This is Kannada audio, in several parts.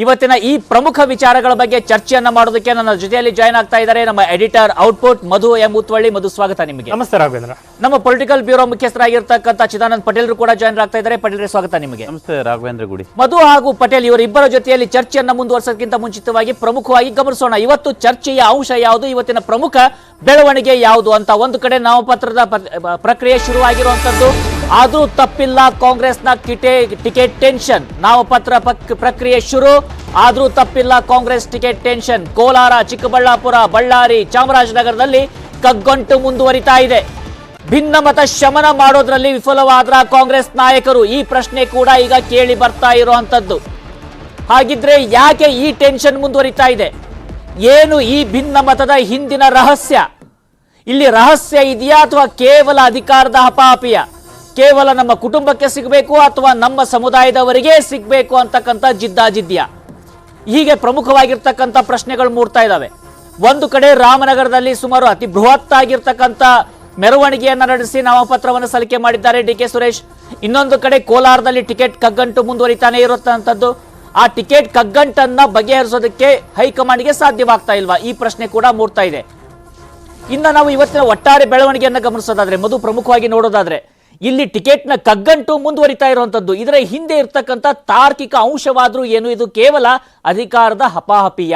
ಇವತ್ತಿನ ಈ ಪ್ರಮುಖ ವಿಚಾರಗಳ ಬಗ್ಗೆ ಚರ್ಚೆಯನ್ನ ಮಾಡೋದಕ್ಕೆ ನನ್ನ ಜೊತೆಯಲ್ಲಿ ಜಾಯ್ನ್ ಆಗ್ತಾ ಇದ್ದಾರೆ ನಮ್ಮ ಎಡಿಟರ್ ಔಟ್ಪುಟ್ ಮಧು ಎಂ ಉತ್ವಳ್ಳಿ. ಮಧು, ಸ್ವಾಗತ ನಿಮಗೆ. ನಮಸ್ತೆ ರಾಘವೇಂದ್ರ. ನಮ್ಮ ಪೊಲಿಟಿಕಲ್ ಬ್ಯೂರೋ ಮುಖ್ಯಸ್ಥರಾಗಿರ್ತಕ್ಕಂಥ ಚಿದಾನಂದ್ ಪಟೇಲ್ ಕೂಡ ಜಾಯ್ನ್ ಆಗ್ತಾ ಇದ್ದಾರೆ. ಪಟೇಲ್, ಸ್ವಾಗತ ನಿಮಗೆ. ನಮಸ್ತೆ ರಾಘವೇಂದ್ರ ಗುಡಿ. ಮಧು ಹಾಗೂ ಪಟೇಲ್ ಇವರಿಬ್ಬರ ಜೊತೆಯಲ್ಲಿ ಚರ್ಚೆಯನ್ನ ಮುಂದುವರಿಸೋದಕ್ಕಿಂತ ಮುಂಚಿತವಾಗಿ ಪ್ರಮುಖವಾಗಿ ಗಮನಿಸೋಣ, ಇವತ್ತು ಚರ್ಚೆಯ ಅಂಶ ಯಾವುದು, ಇವತ್ತಿನ ಪ್ರಮುಖ ಬೆಳವಣಿಗೆ ಯಾವುದು ಅಂತ. ಒಂದು ಕಡೆ ನಾಮಪತ್ರದ ಪ್ರಕ್ರಿಯೆ ಶುರುವಾಗಿರುವಂತದ್ದು, ಆದ್ರೂ ತಪ್ಪಿಲ್ಲ ಕಾಂಗ್ರೆಸ್ನ ಟಿಕೆಟ್ ಟೆನ್ಷನ್. ನಾಮಪತ್ರ ಪ್ರಕ್ರಿಯೆ ಶುರು ಆದ್ರೂ ತಪ್ಪಿಲ್ಲ ಕಾಂಗ್ರೆಸ್ ಟಿಕೆಟ್ ಟೆನ್ಷನ್. ಕೋಲಾರ, ಚಿಕ್ಕಬಳ್ಳಾಪುರ, ಬಳ್ಳಾರಿ, ಚಾಮರಾಜನಗರದಲ್ಲಿ ಕಗ್ಗಂಟು ಮುಂದುವರಿತಾ ಇದೆ. ಭಿನ್ನಮತ ಶಮನ ಮಾಡೋದ್ರಲ್ಲಿ ವಿಫಲವಾದ್ರ ಕಾಂಗ್ರೆಸ್ ನಾಯಕರು, ಈ ಪ್ರಶ್ನೆ ಕೂಡ ಈಗ ಕೇಳಿ ಬರ್ತಾ ಇರುವಂತದ್ದು. ಹಾಗಿದ್ರೆ ಯಾಕೆ ಈ ಟೆನ್ಷನ್ ಮುಂದುವರಿತಾ ಇದೆ? ಏನು ಈ ಭಿನ್ನಮತದ ಹಿಂದಿನ ರಹಸ್ಯ? ಇಲ್ಲಿ ರಹಸ್ಯ ಇದೆಯಾ ಅಥವಾ ಕೇವಲ ಅಧಿಕಾರದ ಹಪಾಹಪಿಯ? ಕೇವಲ ನಮ್ಮ ಕುಟುಂಬಕ್ಕೆ ಸಿಗಬೇಕು ಅಥವಾ ನಮ್ಮ ಸಮುದಾಯದವರಿಗೆ ಸಿಗಬೇಕು ಅಂತಕ್ಕಂಥ ಜಿದ್ದಾಜಿದ್ಯ? ಹೀಗೆ ಪ್ರಮುಖವಾಗಿರ್ತಕ್ಕಂಥ ಪ್ರಶ್ನೆಗಳು ಮೂಡ್ತಾ ಇದ್ದಾವೆ. ಒಂದು ಕಡೆ ರಾಮನಗರದಲ್ಲಿ ಸುಮಾರು ಅತಿ ಬೃಹತ್ ಆಗಿರ್ತಕ್ಕಂಥ ಮೆರವಣಿಗೆಯನ್ನ ನಡೆಸಿ ನಾಮಪತ್ರವನ್ನು ಸಲ್ಲಿಕೆ ಮಾಡಿದ್ದಾರೆ ಡಿ ಕೆ ಸುರೇಶ್. ಇನ್ನೊಂದು ಕಡೆ ಕೋಲಾರದಲ್ಲಿ ಟಿಕೆಟ್ ಕಗ್ಗಂಟು ಮುಂದುವರಿತಾನೆ ಇರುತ್ತಂತದ್ದು. ಆ ಟಿಕೆಟ್ ಕಗ್ಗಂಟನ್ನ ಬಗೆಹರಿಸೋದಕ್ಕೆ ಹೈಕಮಾಂಡ್ಗೆ ಸಾಧ್ಯವಾಗ್ತಾ ಇಲ್ವಾ? ಈ ಪ್ರಶ್ನೆ ಕೂಡ ಮೂಡ್ತಾ ಇದೆ. ಇನ್ನು ನಾವು ಇವತ್ತಿನ ಒಟ್ಟಾರೆ ಬೆಳವಣಿಗೆಯನ್ನು ಗಮನಿಸೋದಾದ್ರೆ, ಮಧು, ಪ್ರಮುಖವಾಗಿ ನೋಡೋದಾದ್ರೆ, ಇಲ್ಲಿ ಟಿಕೆಟ್ನ ಕಗ್ಗಂಟು ಮುಂದುವರಿತಾ ಇರುವಂತದ್ದು. ಇದರ ಹಿಂದೆ ಇರ್ತಕ್ಕಂಥ ತಾರ್ಕಿಕ ಅಂಶವಾದ್ರೂ ಏನು? ಇದು ಕೇವಲ ಅಧಿಕಾರದ ಹಪಾಹಪಿಯ?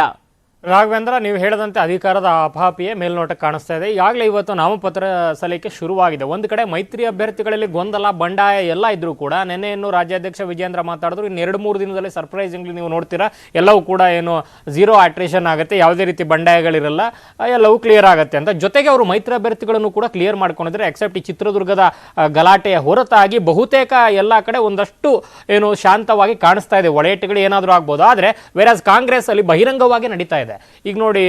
ರಾಘವೇಂದ್ರ, ನೀವು ಹೇಳದಂತೆ ಅಧಿಕಾರದ ಅಪಹಾಪಿಯೇ ಮೇಲ್ನೋಟಕ್ಕೆ ಕಾಣಿಸ್ತಾ ಇದೆ. ಈಗಾಗಲೇ ಇವತ್ತು ನಾಮಪತ್ರ ಸಲ್ಲಿಕೆ ಶುರುವಾಗಿದೆ. ಒಂದು ಕಡೆ ಮೈತ್ರಿ ಅಭ್ಯರ್ಥಿಗಳಲ್ಲಿ ಗೊಂದಲ, ಬಂಡಾಯ ಎಲ್ಲ ಇದ್ರೂ ಕೂಡ ನಿನ್ನೆಯನ್ನು ರಾಜ್ಯಾಧ್ಯಕ್ಷ ವಿಜೇಂದ್ರ ಮಾತಾಡಿದ್ರು, ಇನ್ನು 2-3 ದಿನದಲ್ಲಿ ಸರ್ಪ್ರೈಸಿಂಗ್ಲಿ ನೀವು ನೋಡ್ತೀರಾ ಎಲ್ಲವೂ ಕೂಡ ಏನು ಝೀರೋ ಅಟ್ರಿಷನ್ ಆಗುತ್ತೆ, ಯಾವುದೇ ರೀತಿ ಬಂಡಾಯಗಳಿರಲ್ಲ, ಎಲ್ಲವೂ ಕ್ಲಿಯರ್ ಆಗುತ್ತೆ ಅಂತ. ಜೊತೆಗೆ ಅವರು ಮೈತ್ರಿ ಅಭ್ಯರ್ಥಿಗಳನ್ನು ಕೂಡ ಕ್ಲಿಯರ್ ಮಾಡ್ಕೊಂಡಿದ್ರೆ, ಎಕ್ಸೆಪ್ಟ್ ಈ ಚಿತ್ರದುರ್ಗದ ಗಲಾಟೆಯ ಹೊರತಾಗಿ ಬಹುತೇಕ ಎಲ್ಲ ಕಡೆ ಒಂದಷ್ಟು ಏನು ಶಾಂತವಾಗಿ ಕಾಣಿಸ್ತಾ ಇದೆ. ಒಳೇಟುಗಳು ಏನಾದರೂ ಆಗ್ಬೋದು, ಆದರೆ ವೇರಾಸ್ ಕಾಂಗ್ರೆಸ್ ಅಲ್ಲಿ ಬಹಿರಂಗವಾಗಿ ನಡೀತಾ ಇದೆ. ಈಗ ನೋಡಿ,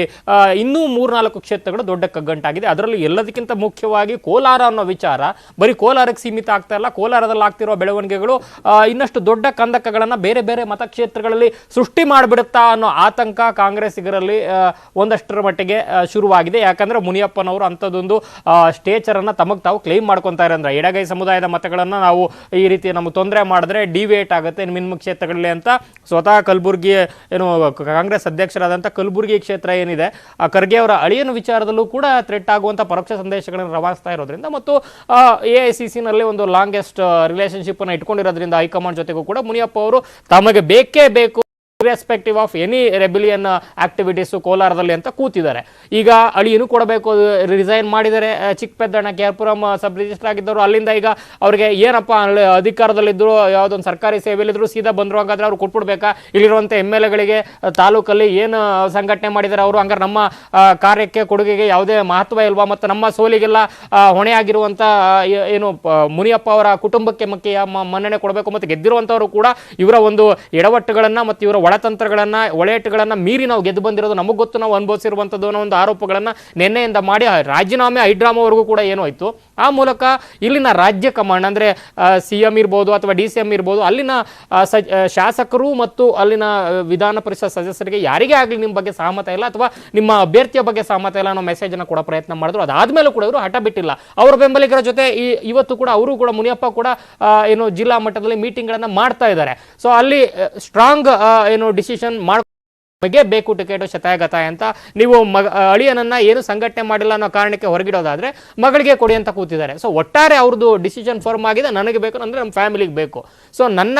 ಇನ್ನೂ 3-4 ಕ್ಷೇತ್ರಗಳು ದೊಡ್ಡ ಕಗ್ಗಂಟಾಗಿದೆ. ಅದರಲ್ಲಿ ಎಲ್ಲದಕ್ಕಿಂತ ಮುಖ್ಯವಾಗಿ ಕೋಲಾರ ಅನ್ನೋ ವಿಚಾರ ಬರೀ ಕೋಲಾರಕ್ಕೆ ಸೀಮಿತ ಆಗ್ತಾ ಇಲ್ಲ. ಕೋಲಾರದಲ್ಲಿ ಆಗ್ತಿರೋ ಬೆಳವಣಿಗೆಗಳು ಇನ್ನಷ್ಟು ದೊಡ್ಡ ಕಂದಕಗಳನ್ನು ಬೇರೆ ಬೇರೆ ಮತಕ್ಷೇತ್ರಗಳಲ್ಲಿ ಸೃಷ್ಟಿ ಮಾಡಿಬಿಡುತ್ತಾ ಅನ್ನೋ ಆತಂಕ ಕಾಂಗ್ರೆಸ್ಸಿಗರಲ್ಲಿ ಒಂದಷ್ಟರ ಮಟ್ಟಿಗೆ ಶುರುವಾಗಿದೆ. ಯಾಕಂದ್ರೆ ಮುನಿಯಪ್ಪನವರು ಅಂಥದ್ದೊಂದು ಸ್ಟೇಚರನ್ನು ತಮಗೆ ತಾವು ಕ್ಲೈಮ್ ಮಾಡ್ಕೊತಾರೆ. ಅಂದ್ರೆ ಎಡಗೈ ಸಮುದಾಯದ ಮತಗಳನ್ನು ನಾವು ಈ ರೀತಿ ನಮಗೆ ತೊಂದರೆ ಮಾಡಿದ್ರೆ ಡಿವೇಟ್ ಆಗುತ್ತೆ ನಿಮ್ಮ ಕ್ಷೇತ್ರಗಳಲ್ಲಿ ಅಂತ ಸ್ವತಃ ಕಲಬುರಗಿ ಏನು ಕಾಂಗ್ರೆಸ್ ಅಧ್ಯಕ್ಷರಾದಂಥ ಕಲಬುರಗಿ ಕ್ಷೇತ್ರ ಏನಿದೆ, ಆ ಖರ್ಗೆ ಅವರ ಅಳಿಯನ ವಿಚಾರದಲ್ಲೂ ಕೂಡ ಥ್ರೆಟ್ ಆಗುವಂಥ ಪರೋಕ್ಷ ಸಂದೇಶಗಳನ್ನು ರವಾನಿಸ್ತಾ ಇರೋದ್ರಿಂದ ಮತ್ತು AICC-ನಲ್ಲಿ ಒಂದು ಲಾಂಗೆಸ್ಟ್ ರಿಲೇಷನ್ಶಿಪ್ ಅನ್ನು ಇಟ್ಕೊಂಡಿರೋದ್ರಿಂದ ಹೈಕಮಾಂಡ್ ಜೊತೆಗೂ ಕೂಡ ಮುನಿಯಪ್ಪ ಅವರು ತಮಗೆ ಬೇಕೇ ಬೇಕು irrespective of any rebellion activities ಕೋಲಾರದಲ್ಲಿ ಅಂತ ಕೂತಿದ್ದಾರೆ. ಈಗ ಅಳಿಯನು ಕೊಡಬೇಕು, ರಿಸೈನ್ ಮಾಡಿದರೆ ಚಿಕ್ಕಪೆದ್ದಣ್ಣ KR-ಪುರಂ ಸಬ್ ರಿಜಿಸ್ಟರ್ ಆಗಿದ್ದರು. ಅಲ್ಲಿಂದ ಈಗ ಅವ್ರಿಗೆ ಏನಪ್ಪ ಅಧಿಕಾರದಲ್ಲಿದ್ದರು, ಯಾವುದೊಂದು ಸರ್ಕಾರಿ ಸೇವೆಯಲ್ಲಿದ್ದರು, ಸೀದಾ ಬಂದರು, ಹಾಗಾದ್ರೆ ಅವ್ರು ಕೊಟ್ಬಿಡ್ಬೇಕಾ? ಇಲ್ಲಿರುವಂಥ MLA-ಗಳಿಗೆ ತಾಲೂಕಲ್ಲಿ ಏನು ಸಂಘಟನೆ ಮಾಡಿದ್ದಾರೆ ಅವರು, ಹಂಗಾರೆ ನಮ್ಮ ಕಾರ್ಯಕ್ಕೆ ಕೊಡುಗೆಗೆ ಯಾವುದೇ ಮಹತ್ವ ಇಲ್ವಾ? ಮತ್ತು ನಮ್ಮ ಸೋಲಿಗೆಲ್ಲ ಹೊಣೆಯಾಗಿರುವಂಥ ಏನು ಮುನಿಯಪ್ಪ ಅವರ ಕುಟುಂಬಕ್ಕೆ ಮನ್ನಣೆ ಕೊಡಬೇಕು. ಮತ್ತು ಗೆದ್ದಿರುವಂಥವರು ಕೂಡ ಇವರ ಒಂದು ಎಡವಟ್ಟುಗಳನ್ನು ಮತ್ತು ಇವರ ಒಳೇಟುಗಳನ್ನು ಮೀರಿ ನಾವು ಗೆದ್ದು ಬಂದಿರೋದು ನಮಗೆ ಗೊತ್ತು, ನಾವು ಅನುಭವಿಸಿರುವಂಥದ್ದು ಅನ್ನೋ ಒಂದು ಆರೋಪಗಳನ್ನು ನಿನ್ನೆಯಿಂದ ಮಾಡಿ ರಾಜೀನಾಮೆ ಹೈಡ್ರಾಮಾವರೆಗೂ ಕೂಡ ಏನೋ ಇತ್ತು. ಆ ಮೂಲಕ ಇಲ್ಲಿನ ರಾಜ್ಯ ಕಮಾಂಡ್ ಅಂದರೆ CM ಇರ್ಬೋದು ಅಥವಾ DCM ಇರ್ಬೋದು, ಅಲ್ಲಿನ ಶಾಸಕರು ಮತ್ತು ಅಲ್ಲಿನ ವಿಧಾನ ಪರಿಷತ್ ಸದಸ್ಯರಿಗೆ ಯಾರಿಗೇ ಆಗಲಿ ನಿಮ್ಮ ಬಗ್ಗೆ ಸಹಮತ ಇಲ್ಲ ಅಥವಾ ನಿಮ್ಮ ಅಭ್ಯರ್ಥಿಯ ಬಗ್ಗೆ ಸಹಮತ ಇಲ್ಲ ಅನ್ನೋ ಮೆಸೇಜನ್ನು ಕೊಡೋ ಪ್ರಯತ್ನ ಮಾಡಿದ್ರು. ಅದಾದ್ಮೇಲೂ ಕೂಡ ಇವರು ಹಠ ಬಿಟ್ಟಿಲ್ಲ. ಅವರ ಬೆಂಬಲಿಗರ ಜೊತೆ ಇವತ್ತು ಕೂಡ ಅವರು ಕೂಡ ಮುನಿಯಪ್ಪ ಕೂಡ ಏನು ಜಿಲ್ಲಾ ಮಟ್ಟದಲ್ಲಿ ಮೀಟಿಂಗ್ಗಳನ್ನು ಮಾಡ್ತಾ ಇದ್ದಾರೆ. ಸೊ ಅಲ್ಲಿ ಸ್ಟ್ರಾಂಗ್ ಏನು ಡಿಸಿಷನ್ ಬಗ್ಗೆ ಬೇಕು ಟಿಕೆಟ್ ಶತಾಯಗತಾಯ ಅಂತ. ನೀವು ಅಳಿಯನನ್ನ ಏನು ಸಂಘಟನೆ ಮಾಡಿಲ್ಲ ಅನ್ನೋ ಕಾರಣಕ್ಕೆ ಹೊರಗಿಡೋದಾದ್ರೆ ಮಗಳಿಗೆ ಕೊಡಿ ಅಂತ ಕೂತಿದ್ದಾರೆ. ಸೊ ಒಟ್ಟಾರೆ ಅವ್ರದ್ದು ಡಿಸಿಷನ್ ಫರ್ಮ್ ಆಗಿದೆ, ನನಗೆ ಬೇಕು ಅಂದರೆ ನಮ್ಮ ಫ್ಯಾಮಿಲಿಗೆ ಬೇಕು. ಸೊ ನನ್ನ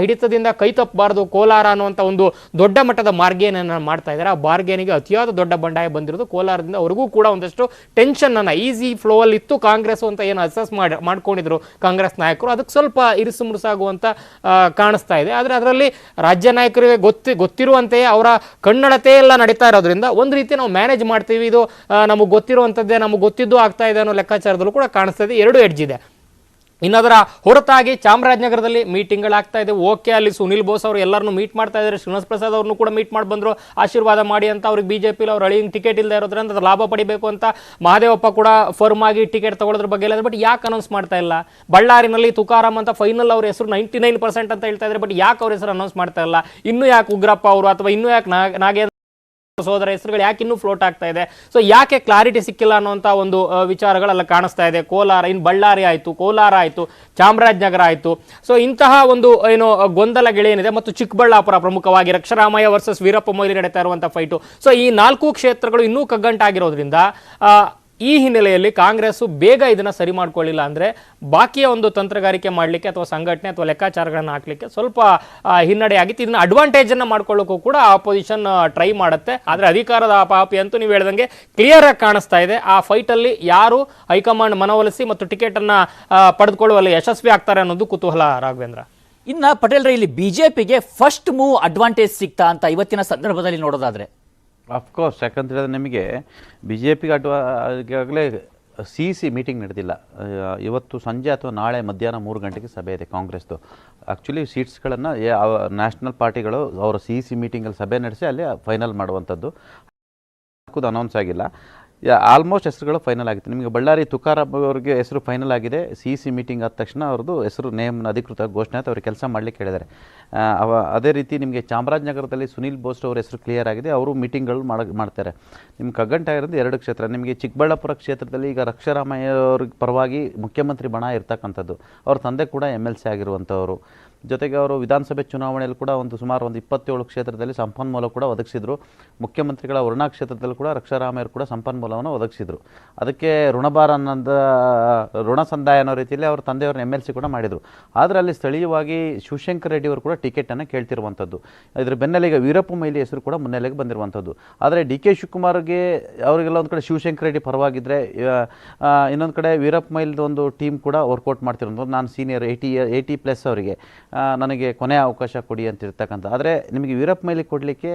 ಹಿಡಿತದಿಂದ ಕೈ ತಪ್ಪಬಾರ್ದು ಕೋಲಾರ ಅನ್ನುವಂಥ ಒಂದು ದೊಡ್ಡ ಮಟ್ಟದ ಬಾರ್ಗೇನನ್ನು ಮಾಡ್ತಾ ಇದ್ದಾರೆ. ಆ ಬಾರ್ಗೇನಿಗೆ ಅತಿಯಾದ ದೊಡ್ಡ ಬಂಡಾಯ ಬಂದಿರೋದು ಕೋಲಾರದಿಂದ. ಅವ್ರಿಗೂ ಕೂಡ ಒಂದಷ್ಟು ಟೆನ್ಷನ್ ಅನ್ನ ಈಸಿ ಫ್ಲೋ ಅಲ್ಲಿ ಇತ್ತು ಕಾಂಗ್ರೆಸ್ ಅಂತ ಏನು ಅಸೆಸ್ ಮಾಡ್ಕೊಂಡಿದ್ರು ಕಾಂಗ್ರೆಸ್ ನಾಯಕರು, ಅದಕ್ಕೆ ಸ್ವಲ್ಪ ಇರಿಸು ಮುರುಸಾಗುವಂತ ಕಾಣಿಸ್ತಾ ಇದೆ. ಆದರೆ ಅದರಲ್ಲಿ ರಾಜ್ಯ ನಾಯಕರಿಗೆ ಗೊತ್ತಿರುವಂತೆಯೇ ಅವರ ಕನ್ನಡತೆ ಎಲ್ಲ ನಡೀತಾ ಇರೋದ್ರಿಂದ ಒಂದು ರೀತಿ ನಾವು ಮ್ಯಾನೇಜ್ ಮಾಡ್ತೀವಿ, ಇದು ನಮಗೆ ಗೊತ್ತಿರುವಂಥದ್ದೇ, ನಮಗೆ ಗೊತ್ತಿದ್ದು ಆಗ್ತಾ ಇದೆ ಅನ್ನೋ ಲೆಕ್ಕಾಚಾರದಲ್ಲೂ ಕೂಡ ಕಾಣಿಸ್ತಾ ಇದೆ. 2 ಎಡ್ಜ್ ಇದೆ. ಇನ್ನದರ ಹೊರತಾಗಿ ಚಾಮರಾಜನಗರದಲ್ಲಿ ಮೀಟಿಂಗ್ಗಳಾಗ್ತಾ ಇದೆ. ಓಕೆ, ಅಲ್ಲಿ ಸುನಿಲ್ ಬೋಸ್ ಅವರು ಎಲ್ಲರನ್ನೂ ಮೀಟ್ ಮಾಡ್ತಾ ಇದ್ದಾರೆ. ಶ್ರೀನಿವಾಸ್ ಪ್ರಸಾದ್ ಅವ್ರನ್ನೂ ಕೂಡ ಮೀಟ್ ಮಾಡಿ ಬಂದರು, ಆಶೀರ್ವಾದ ಮಾಡಿ ಅಂತ. ಅವ್ರಿಗೆ BJP ಅವ್ರ ಅಳಿಯಂಗೆ ಟಿಕೆಟ್ ಇಲ್ಲದೆ ಇರೋದ್ರಿಂದ ಅದು ಲಾಭ ಪಡಿಬೇಕು ಅಂತ ಮಹದೇವಪ್ಪ ಕೂಡ ಫರ್ಮ್ ಆಗಿ ಟಿಕೆಟ್ ತಗೊಳ್ಳೋದ್ರ ಬಗ್ಗೆ ಇಲ್ಲ. ಬಟ್ ಯಾಕೆ ಅನೌನ್ಸ್ ಮಾಡ್ತಾ ಇಲ್ಲ? ಬಳ್ಳಾರಿನಲ್ಲಿ ತುಕಾರಾಮ್ ಅಂತ ಫೈನಲ್ ಅವ್ರ ಹೆಸರು 99% ಅಂತ ಹೇಳ್ತಾ ಇದ್ದಾರೆ. ಬಟ್ ಯಾಕೆ ಅವ್ರ ಹೆಸರು ಅನೌನ್ಸ್ ಮಾಡ್ತಾ ಇಲ್ಲ? ಇನ್ನೂ ಯಾಕೆ ಉಗ್ರಪ್ಪ ಅವರು ಅಥವಾ ಇನ್ನೂ ಯಾಕೆ ನಾಗೇಂದ್ರ ಸೋದರ ಹೆಸರುಗಳು ಯಾಕೆ ಇನ್ನೂ ಫ್ಲೋಟ್ ಆಗ್ತಾ ಇದೆ? ಸೊ ಯಾಕೆ ಕ್ಲಾರಿಟಿ ಸಿಕ್ಕಿಲ್ಲ ಅನ್ನುವಂಥ ಒಂದು ವಿಚಾರಗಳೆಲ್ಲ ಕಾಣಿಸ್ತಾ ಇದೆ. ಕೋಲಾರ, ಇನ್ನು ಬಳ್ಳಾರಿ ಆಯಿತು, ಕೋಲಾರ ಆಯಿತು, ಚಾಮರಾಜನಗರ ಆಯಿತು. ಸೊ ಇಂತಹ ಒಂದು ಏನು ಗೊಂದಲಗಳೇನಿದೆ, ಮತ್ತು ಚಿಕ್ಕಬಳ್ಳಾಪುರ ಪ್ರಮುಖವಾಗಿ ರಕ್ಷರಾಮಯ್ಯ ವರ್ಸಸ್ ವೀರಪ್ಪ ಮೊಯ್ಲಿ ನಡೀತಾ ಇರುವಂಥ ಫೈಟು. ಸೊ ಈ 4 ಕ್ಷೇತ್ರಗಳು ಇನ್ನೂ ಕಗ್ಗಂಟಾಗಿರೋದ್ರಿಂದ ಈ ಹಿನ್ನೆಲೆಯಲ್ಲಿ ಕಾಂಗ್ರೆಸ್ ಬೇಗ ಇದನ್ನ ಸರಿ ಮಾಡ್ಕೊಳ್ಳಿಲ್ಲ ಅಂದ್ರೆ ಬಾಕಿಯ ಒಂದು ತಂತ್ರಗಾರಿಕೆ ಮಾಡಲಿಕ್ಕೆ ಅಥವಾ ಸಂಘಟನೆ ಅಥವಾ ಲೆಕ್ಕಾಚಾರಗಳನ್ನು ಹಾಕ್ಲಿಕ್ಕೆ ಸ್ವಲ್ಪ ಹಿನ್ನಡೆ ಆಗಿತ್ತು. ಇದನ್ನ ಅಡ್ವಾಂಟೇಜ್ ಅನ್ನ ಮಾಡ್ಕೊಳ್ಳೋಕ್ಕೂ ಕೂಡ ಆಪೋಸಿಷನ್ ಟ್ರೈ ಮಾಡುತ್ತೆ. ಆದ್ರೆ ಅಧಿಕಾರದ ಅಪಾಪಿ ಅಂತೂ ನೀವು ಹೇಳ್ದಂಗೆ ಕ್ಲಿಯರ್ ಆಗಿ ಕಾಣಿಸ್ತಾ ಇದೆ. ಆ ಫೈಟ್ ಅಲ್ಲಿ ಯಾರು ಹೈಕಮಾಂಡ್ ಮನವೊಲಿಸಿ ಮತ್ತು ಟಿಕೆಟ್ ಅನ್ನ ಪಡೆದುಕೊಳ್ಳುವಲ್ಲಿ ಯಶಸ್ವಿ ಆಗ್ತಾರೆ ಅನ್ನೋದು ಕುತೂಹಲ. ರಾಘವೇಂದ್ರ, ಇನ್ನ ಪಟೇಲ್ ರೈ, ಇಲ್ಲಿ ಬಿಜೆಪಿಗೆ ಫಸ್ಟ್ ಮೂವ್ ಅಡ್ವಾಂಟೇಜ್ ಸಿಗ್ತಾ ಅಂತ ಇವತ್ತಿನ ಸಂದರ್ಭದಲ್ಲಿ ನೋಡೋದಾದ್ರೆ? ಅಫ್ಕೋರ್ಸ್, ಯಾಕಂತ ಹೇಳಿದ್ರೆ ನಿಮಗೆ ಬಿ ಜೆ ಪಿಗೆ ಈಗಾಗಲೇ ಸಿ ಮೀಟಿಂಗ್ ನಡೆದಿಲ್ಲ. ಇವತ್ತು ಸಂಜೆ ಅಥವಾ ನಾಳೆ ಮಧ್ಯಾಹ್ನ 3 ಗಂಟೆಗೆ ಸಭೆ ಇದೆ ಕಾಂಗ್ರೆಸ್ದು. ಆ್ಯಕ್ಚುಲಿ ಸೀಟ್ಸ್ಗಳನ್ನು ನ್ಯಾಷನಲ್ ಪಾರ್ಟಿಗಳು ಅವರ ಸಿ ಮೀಟಿಂಗಲ್ಲಿ ಸಭೆ ನಡೆಸಿ ಅಲ್ಲಿ ಫೈನಲ್ ಮಾಡುವಂಥದ್ದು ಅನೌನ್ಸ್ ಆಗಿಲ್ಲ. ಆಲ್ಮೋಸ್ಟ್ ಹೆಸರುಗಳು ಫೈನಲ್ ಆಗಿದೆ. ನಿಮಗೆ ಬಳ್ಳಾರಿ ತುಕಾರಾಮ್ ಅವರಿಗೆ ಹೆಸರು ಫೈನಲ್ ಆಗಿದೆ. ಸಿ ಮೀಟಿಂಗ್ ಆದ ತಕ್ಷಣ ಅವ್ರದ್ದು ಹೆಸರು ನೇಮ್ನ ಅಧಿಕೃತ ಘೋಷಣೆ ಆಯ್ತು. ಅವ್ರಿಗೆ ಕೆಲಸ ಮಾಡಲಿಕ್ಕೆ ಹೇಳಿದ್ದಾರೆ. ಅದೇ ರೀತಿ ನಿಮಗೆ ಚಾಮರಾಜನಗರದಲ್ಲಿ ಸುನೀಲ್ ಬೋಸ್ ಅವ್ರ ಹೆಸರು ಕ್ಲಿಯರ್ ಆಗಿದೆ. ಅವರು ಮೀಟಿಂಗ್ಗಳು ಮಾಡ್ತಾರೆ. ನಿಮ್ಗೆ ಕಗ್ಗಂಟಾಗಿರೋದು 2 ಕ್ಷೇತ್ರ. ನಿಮಗೆ ಚಿಕ್ಕಬಳ್ಳಾಪುರ ಕ್ಷೇತ್ರದಲ್ಲಿ ಈಗ ರಕ್ಷರಾಮಯ್ಯ ಅವ್ರ ಪರವಾಗಿ ಮುಖ್ಯಮಂತ್ರಿ ಬಣ ಇರ್ತಕ್ಕಂಥದ್ದು. ಅವ್ರ ತಂದೆ ಕೂಡ MLC ಆಗಿರುವಂಥವರು. ಜೊತೆಗೆ ಅವರು ವಿಧಾನಸಭೆ ಚುನಾವಣೆಯಲ್ಲಿ ಕೂಡ ಸುಮಾರು 27 ಕ್ಷೇತ್ರದಲ್ಲಿ ಸಂಪನ್ಮೂಲ ಕೂಡ ಒದಗಿಸಿದ್ರು. ಮುಖ್ಯಮಂತ್ರಿಗಳ ವರುಣಾ ಕ್ಷೇತ್ರದಲ್ಲಿ ಕೂಡ ರಕ್ಷಾರಾಮಯ್ಯರು ಕೂಡ ಸಂಪನ್ಮೂಲವನ್ನು ಒದಗಿಸಿದ್ರು. ಅದಕ್ಕೆ ಋಣಭಾರ ಋಣ ಸಂದಾಯ ಅನ್ನೋ ರೀತಿಯಲ್ಲಿ ಅವ್ರ ತಂದೆಯವ್ರನ್ನ MLC ಕೂಡ ಮಾಡಿದರು. ಆದರೆ ಅಲ್ಲಿ ಸ್ಥಳೀಯವಾಗಿ ಶಿವಶಂಕರ್ ರೆಡ್ಡಿ ಅವರು ಕೂಡ ಟಿಕೆಟನ್ನು ಕೇಳ್ತಿರುವಂಥದ್ದು. ಇದರ ಬೆನ್ನಲ್ಲೇ ಈಗ ವೀರಪ್ಪ ಮೊಯ್ಲಿ ಹೆಸರು ಕೂಡ ಮುನ್ನೆಲೆಗೆ ಬಂದಿರುವಂಥದ್ದು. ಆದರೆ DK ಶಿವಕುಮಾರ್ಗೆ ಅವರಿಗೆಲ್ಲ ಒಂದು ಕಡೆ ಶಿವಶಂಕರ್ ರೆಡ್ಡಿ ಪರವಾಗಿದ್ದರೆ, ಇನ್ನೊಂದು ಕಡೆ ವೀರಪ್ಪ ಮೊಯ್ಲಿದು ಒಂದು ಟೀಮ್ ಕೂಡ ವರ್ಕೌಟ್ ಮಾಡ್ತಿರೋದು. ನಾನು ಸೀನಿಯರ್ 80+ ಅವರಿಗೆ ನನಗೆ ಕೊನೆಯ ಅವಕಾಶ ಕೊಡಿ ಅಂತ ಇರ್ತಕ್ಕಂಥ. ಆದರೆ ನಿಮಗೆ ವೀರಪ್ಪ ಮೊಯ್ಲಿ ಕೊಡಲಿಕ್ಕೆ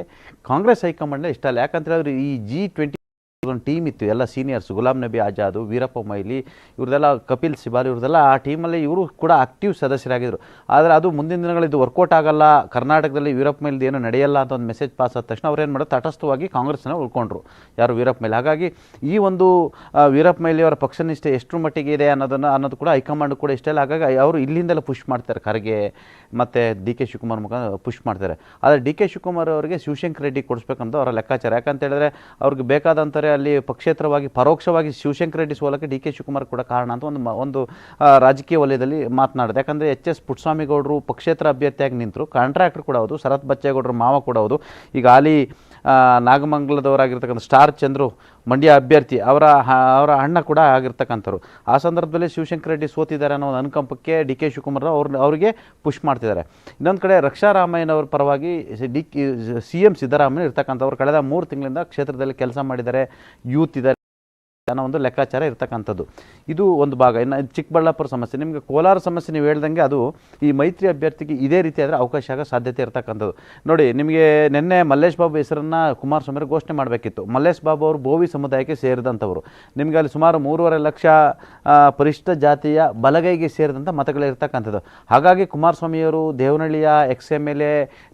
ಕಾಂಗ್ರೆಸ್ ಹೈಕಮಾಂಡ್ ಇಷ್ಟ ಇಲ್ಲ. ಯಾಕಂತ ಹೇಳಿದ್ರೆ ಈ G20 ಒಂದು ಟೀಮ್ ಇತ್ತು, ಎಲ್ಲ ಸೀನಿಯರ್ಸ್, ಗುಲಾಂ ನಬಿ ಆಜಾದ್, ವೀರಪ್ಪ ಮೊಯ್ಲಿ, ಇವ್ರದೆಲ್ಲ ಕಪಿಲ್ ಸಿಬಾಲ್, ಇವ್ರದೆಲ್ಲ ಆ ಟೀಮಲ್ಲಿ ಇವರು ಕೂಡ ಆಕ್ಟಿವ್ ಸದಸ್ಯರಾಗಿದ್ದರು. ಆದರೆ ಅದು ಮುಂದಿನ ದಿನಗಳಲ್ಲಿ ಇದು ವರ್ಕೌಟ್ ಆಗಲ್ಲ, ಕರ್ನಾಟಕದಲ್ಲಿ ವೀರಪ್ಪ ಮೊಯ್ಲಿದು ಏನು ನಡೆಯಲ್ಲ ಅಂತ ಒಂದು ಮೆಸೇಜ್ ಪಾಸ್ ಆದ ತಕ್ಷಣ ಅವ್ರು ಏನು ಮಾಡೋದು, ತಟಸ್ಥವಾಗಿ ಕಾಂಗ್ರೆಸ್ನ ಉಳ್ಕೊಂಡ್ರು, ಯಾರು ವೀರಪ್ಪ ಮೊಯ್ಲಿ. ಹಾಗಾಗಿ ಈ ಒಂದು ವೀರಪ್ಪ ಮೊಯ್ಲಿ ಅವರ ಪಕ್ಷನಿಷ್ಠೆ ಎಷ್ಟು ಮಟ್ಟಿಗೆ ಇದೆ ಅನ್ನೋದು ಕೂಡ ಹೈಕಮಾಂಡ್ ಕೂಡ ಇಷ್ಟ ಇಲ್ಲ. ಹಾಗಾಗಿ ಅವರು ಇಲ್ಲಿಂದೆಲ್ಲ ಪುಷ್ ಮಾಡ್ತಾರೆ, ಖರ್ಗೆ ಮತ್ತು DK ಶಿವಕುಮಾರ್ ಮುಖಾಂತರ ಪುಷ್ ಮಾಡ್ತಾರೆ. ಆದರೆ DK ಶಿವಕುಮಾರ್ ಅವರಿಗೆ ಶಿವಶಂಕರ್ ರೆಡ್ಡಿ ಕೊಡಿಸ್ಬೇಕಂತ ಅವರ ಲೆಕ್ಕಾಚಾರ. ಯಾಕಂತ ಹೇಳಿದ್ರೆ ಅವ್ರಿಗೆ ಬೇಕಾದಂತಾರೆ ಅಲ್ಲಿ ಪಕ್ಷೇತರವಾಗಿ ಪರೋಕ್ಷವಾಗಿ ಶಿವಶಂಕರ್ ರೆಡ್ಡಿ ಸೋಲಕ್ಕೆ DK ಶಿವಕುಮಾರ್ ಕೂಡ ಕಾರಣ ಅಂತ ಒಂದು ರಾಜಕೀಯ ವಲಯದಲ್ಲಿ ಮಾತನಾಡಿದೆ. ಯಾಕಂದರೆ HS ಪುಟ್ಟಸ್ವಾಮಿ ಗೌಡರು ಪಕ್ಷೇತರ ಅಭ್ಯರ್ಥಿಯಾಗಿ ನಿಂತರು, ಕಾಂಟ್ರಾಕ್ಟರ್ ಕೂಡ ಹೌದು, ಶರತ್ ಬಚ್ಚೇಗೌಡರು ಮಾವ ಕೂಡ ಹೌದು. ಈಗ ಅಲ್ಲಿ ನಾಗಮಂಗಲದವರಾಗಿರ್ತಕ್ಕಂಥ ಸ್ಟಾರ್ ಚಂದ್ರು ಮಂಡ್ಯ ಅಭ್ಯರ್ಥಿ, ಅವರ ಅಣ್ಣ ಕೂಡ ಆಗಿರ್ತಕ್ಕಂಥವ್ರು. ಆ ಸಂದರ್ಭದಲ್ಲಿ ಶಿವಶಂಕರ್ ರೆಡ್ಡಿ ಸೋತಿದ್ದಾರೆ ಅನ್ನೋ ಒಂದು ಅನುಕಂಪಕ್ಕೆ DK ಶಿವಕುಮಾರ್ ಅವರಿಗೆ ಪುಷ್ ಮಾಡ್ತಿದ್ದಾರೆ. ಇನ್ನೊಂದು ಕಡೆ ರಕ್ಷಾರಾಮಯ್ಯನವ್ರ ಪರವಾಗಿ CM ಸಿದ್ದರಾಮಯ್ಯ ಇರ್ತಕ್ಕಂಥವ್ರು ಕಳೆದ 3 ತಿಂಗಳಿಂದ ಕ್ಷೇತ್ರದಲ್ಲಿ ಕೆಲಸ ಮಾಡಿದ್ದಾರೆ, ಯೂತ್ ಇದ್ದಾರೆ ಅನ್ನೋ ಒಂದು ಲೆಕ್ಕಾಚಾರ ಇರ್ತಕ್ಕಂಥದ್ದು. ಇದು ಒಂದು ಭಾಗ. ಇನ್ನು ಚಿಕ್ಕಬಳ್ಳಾಪುರ ಸಮಸ್ಯೆ, ನಿಮಗೆ ಕೋಲಾರ ಸಮಸ್ಯೆ ನೀವು ಹೇಳ್ದಂಗೆ ಅದು ಈ ಮೈತ್ರಿ ಅಭ್ಯರ್ಥಿಗೆ ಇದೇ ರೀತಿ ಆದರೆ ಅವಕಾಶ ಆಗೋ ಸಾಧ್ಯತೆ ಇರ್ತಕ್ಕಂಥದ್ದು. ನೋಡಿ, ನಿಮಗೆ ನಿನ್ನೆ ಮಲ್ಲೇಶ್ ಬಾಬು ಹೆಸರನ್ನು ಕುಮಾರಸ್ವಾಮಿ ಘೋಷಣೆ ಮಾಡಬೇಕಿತ್ತು. ಮಲ್ಲೇಶ್ ಬಾಬು ಅವರು ಬೋವಿ ಸಮುದಾಯಕ್ಕೆ ಸೇರಿದಂಥವರು. ನಿಮಗೆ ಅಲ್ಲಿ ಸುಮಾರು 3.5 ಲಕ್ಷ ಪರಿಶಿಷ್ಟ ಜಾತಿಯ ಬಲಗೈಗೆ ಸೇರಿದಂಥ ಮತಗಳಿರ್ತಕ್ಕಂಥದ್ದು. ಹಾಗಾಗಿ ಕುಮಾರಸ್ವಾಮಿಯವರು ದೇವನಹಳ್ಳಿಯ XMLA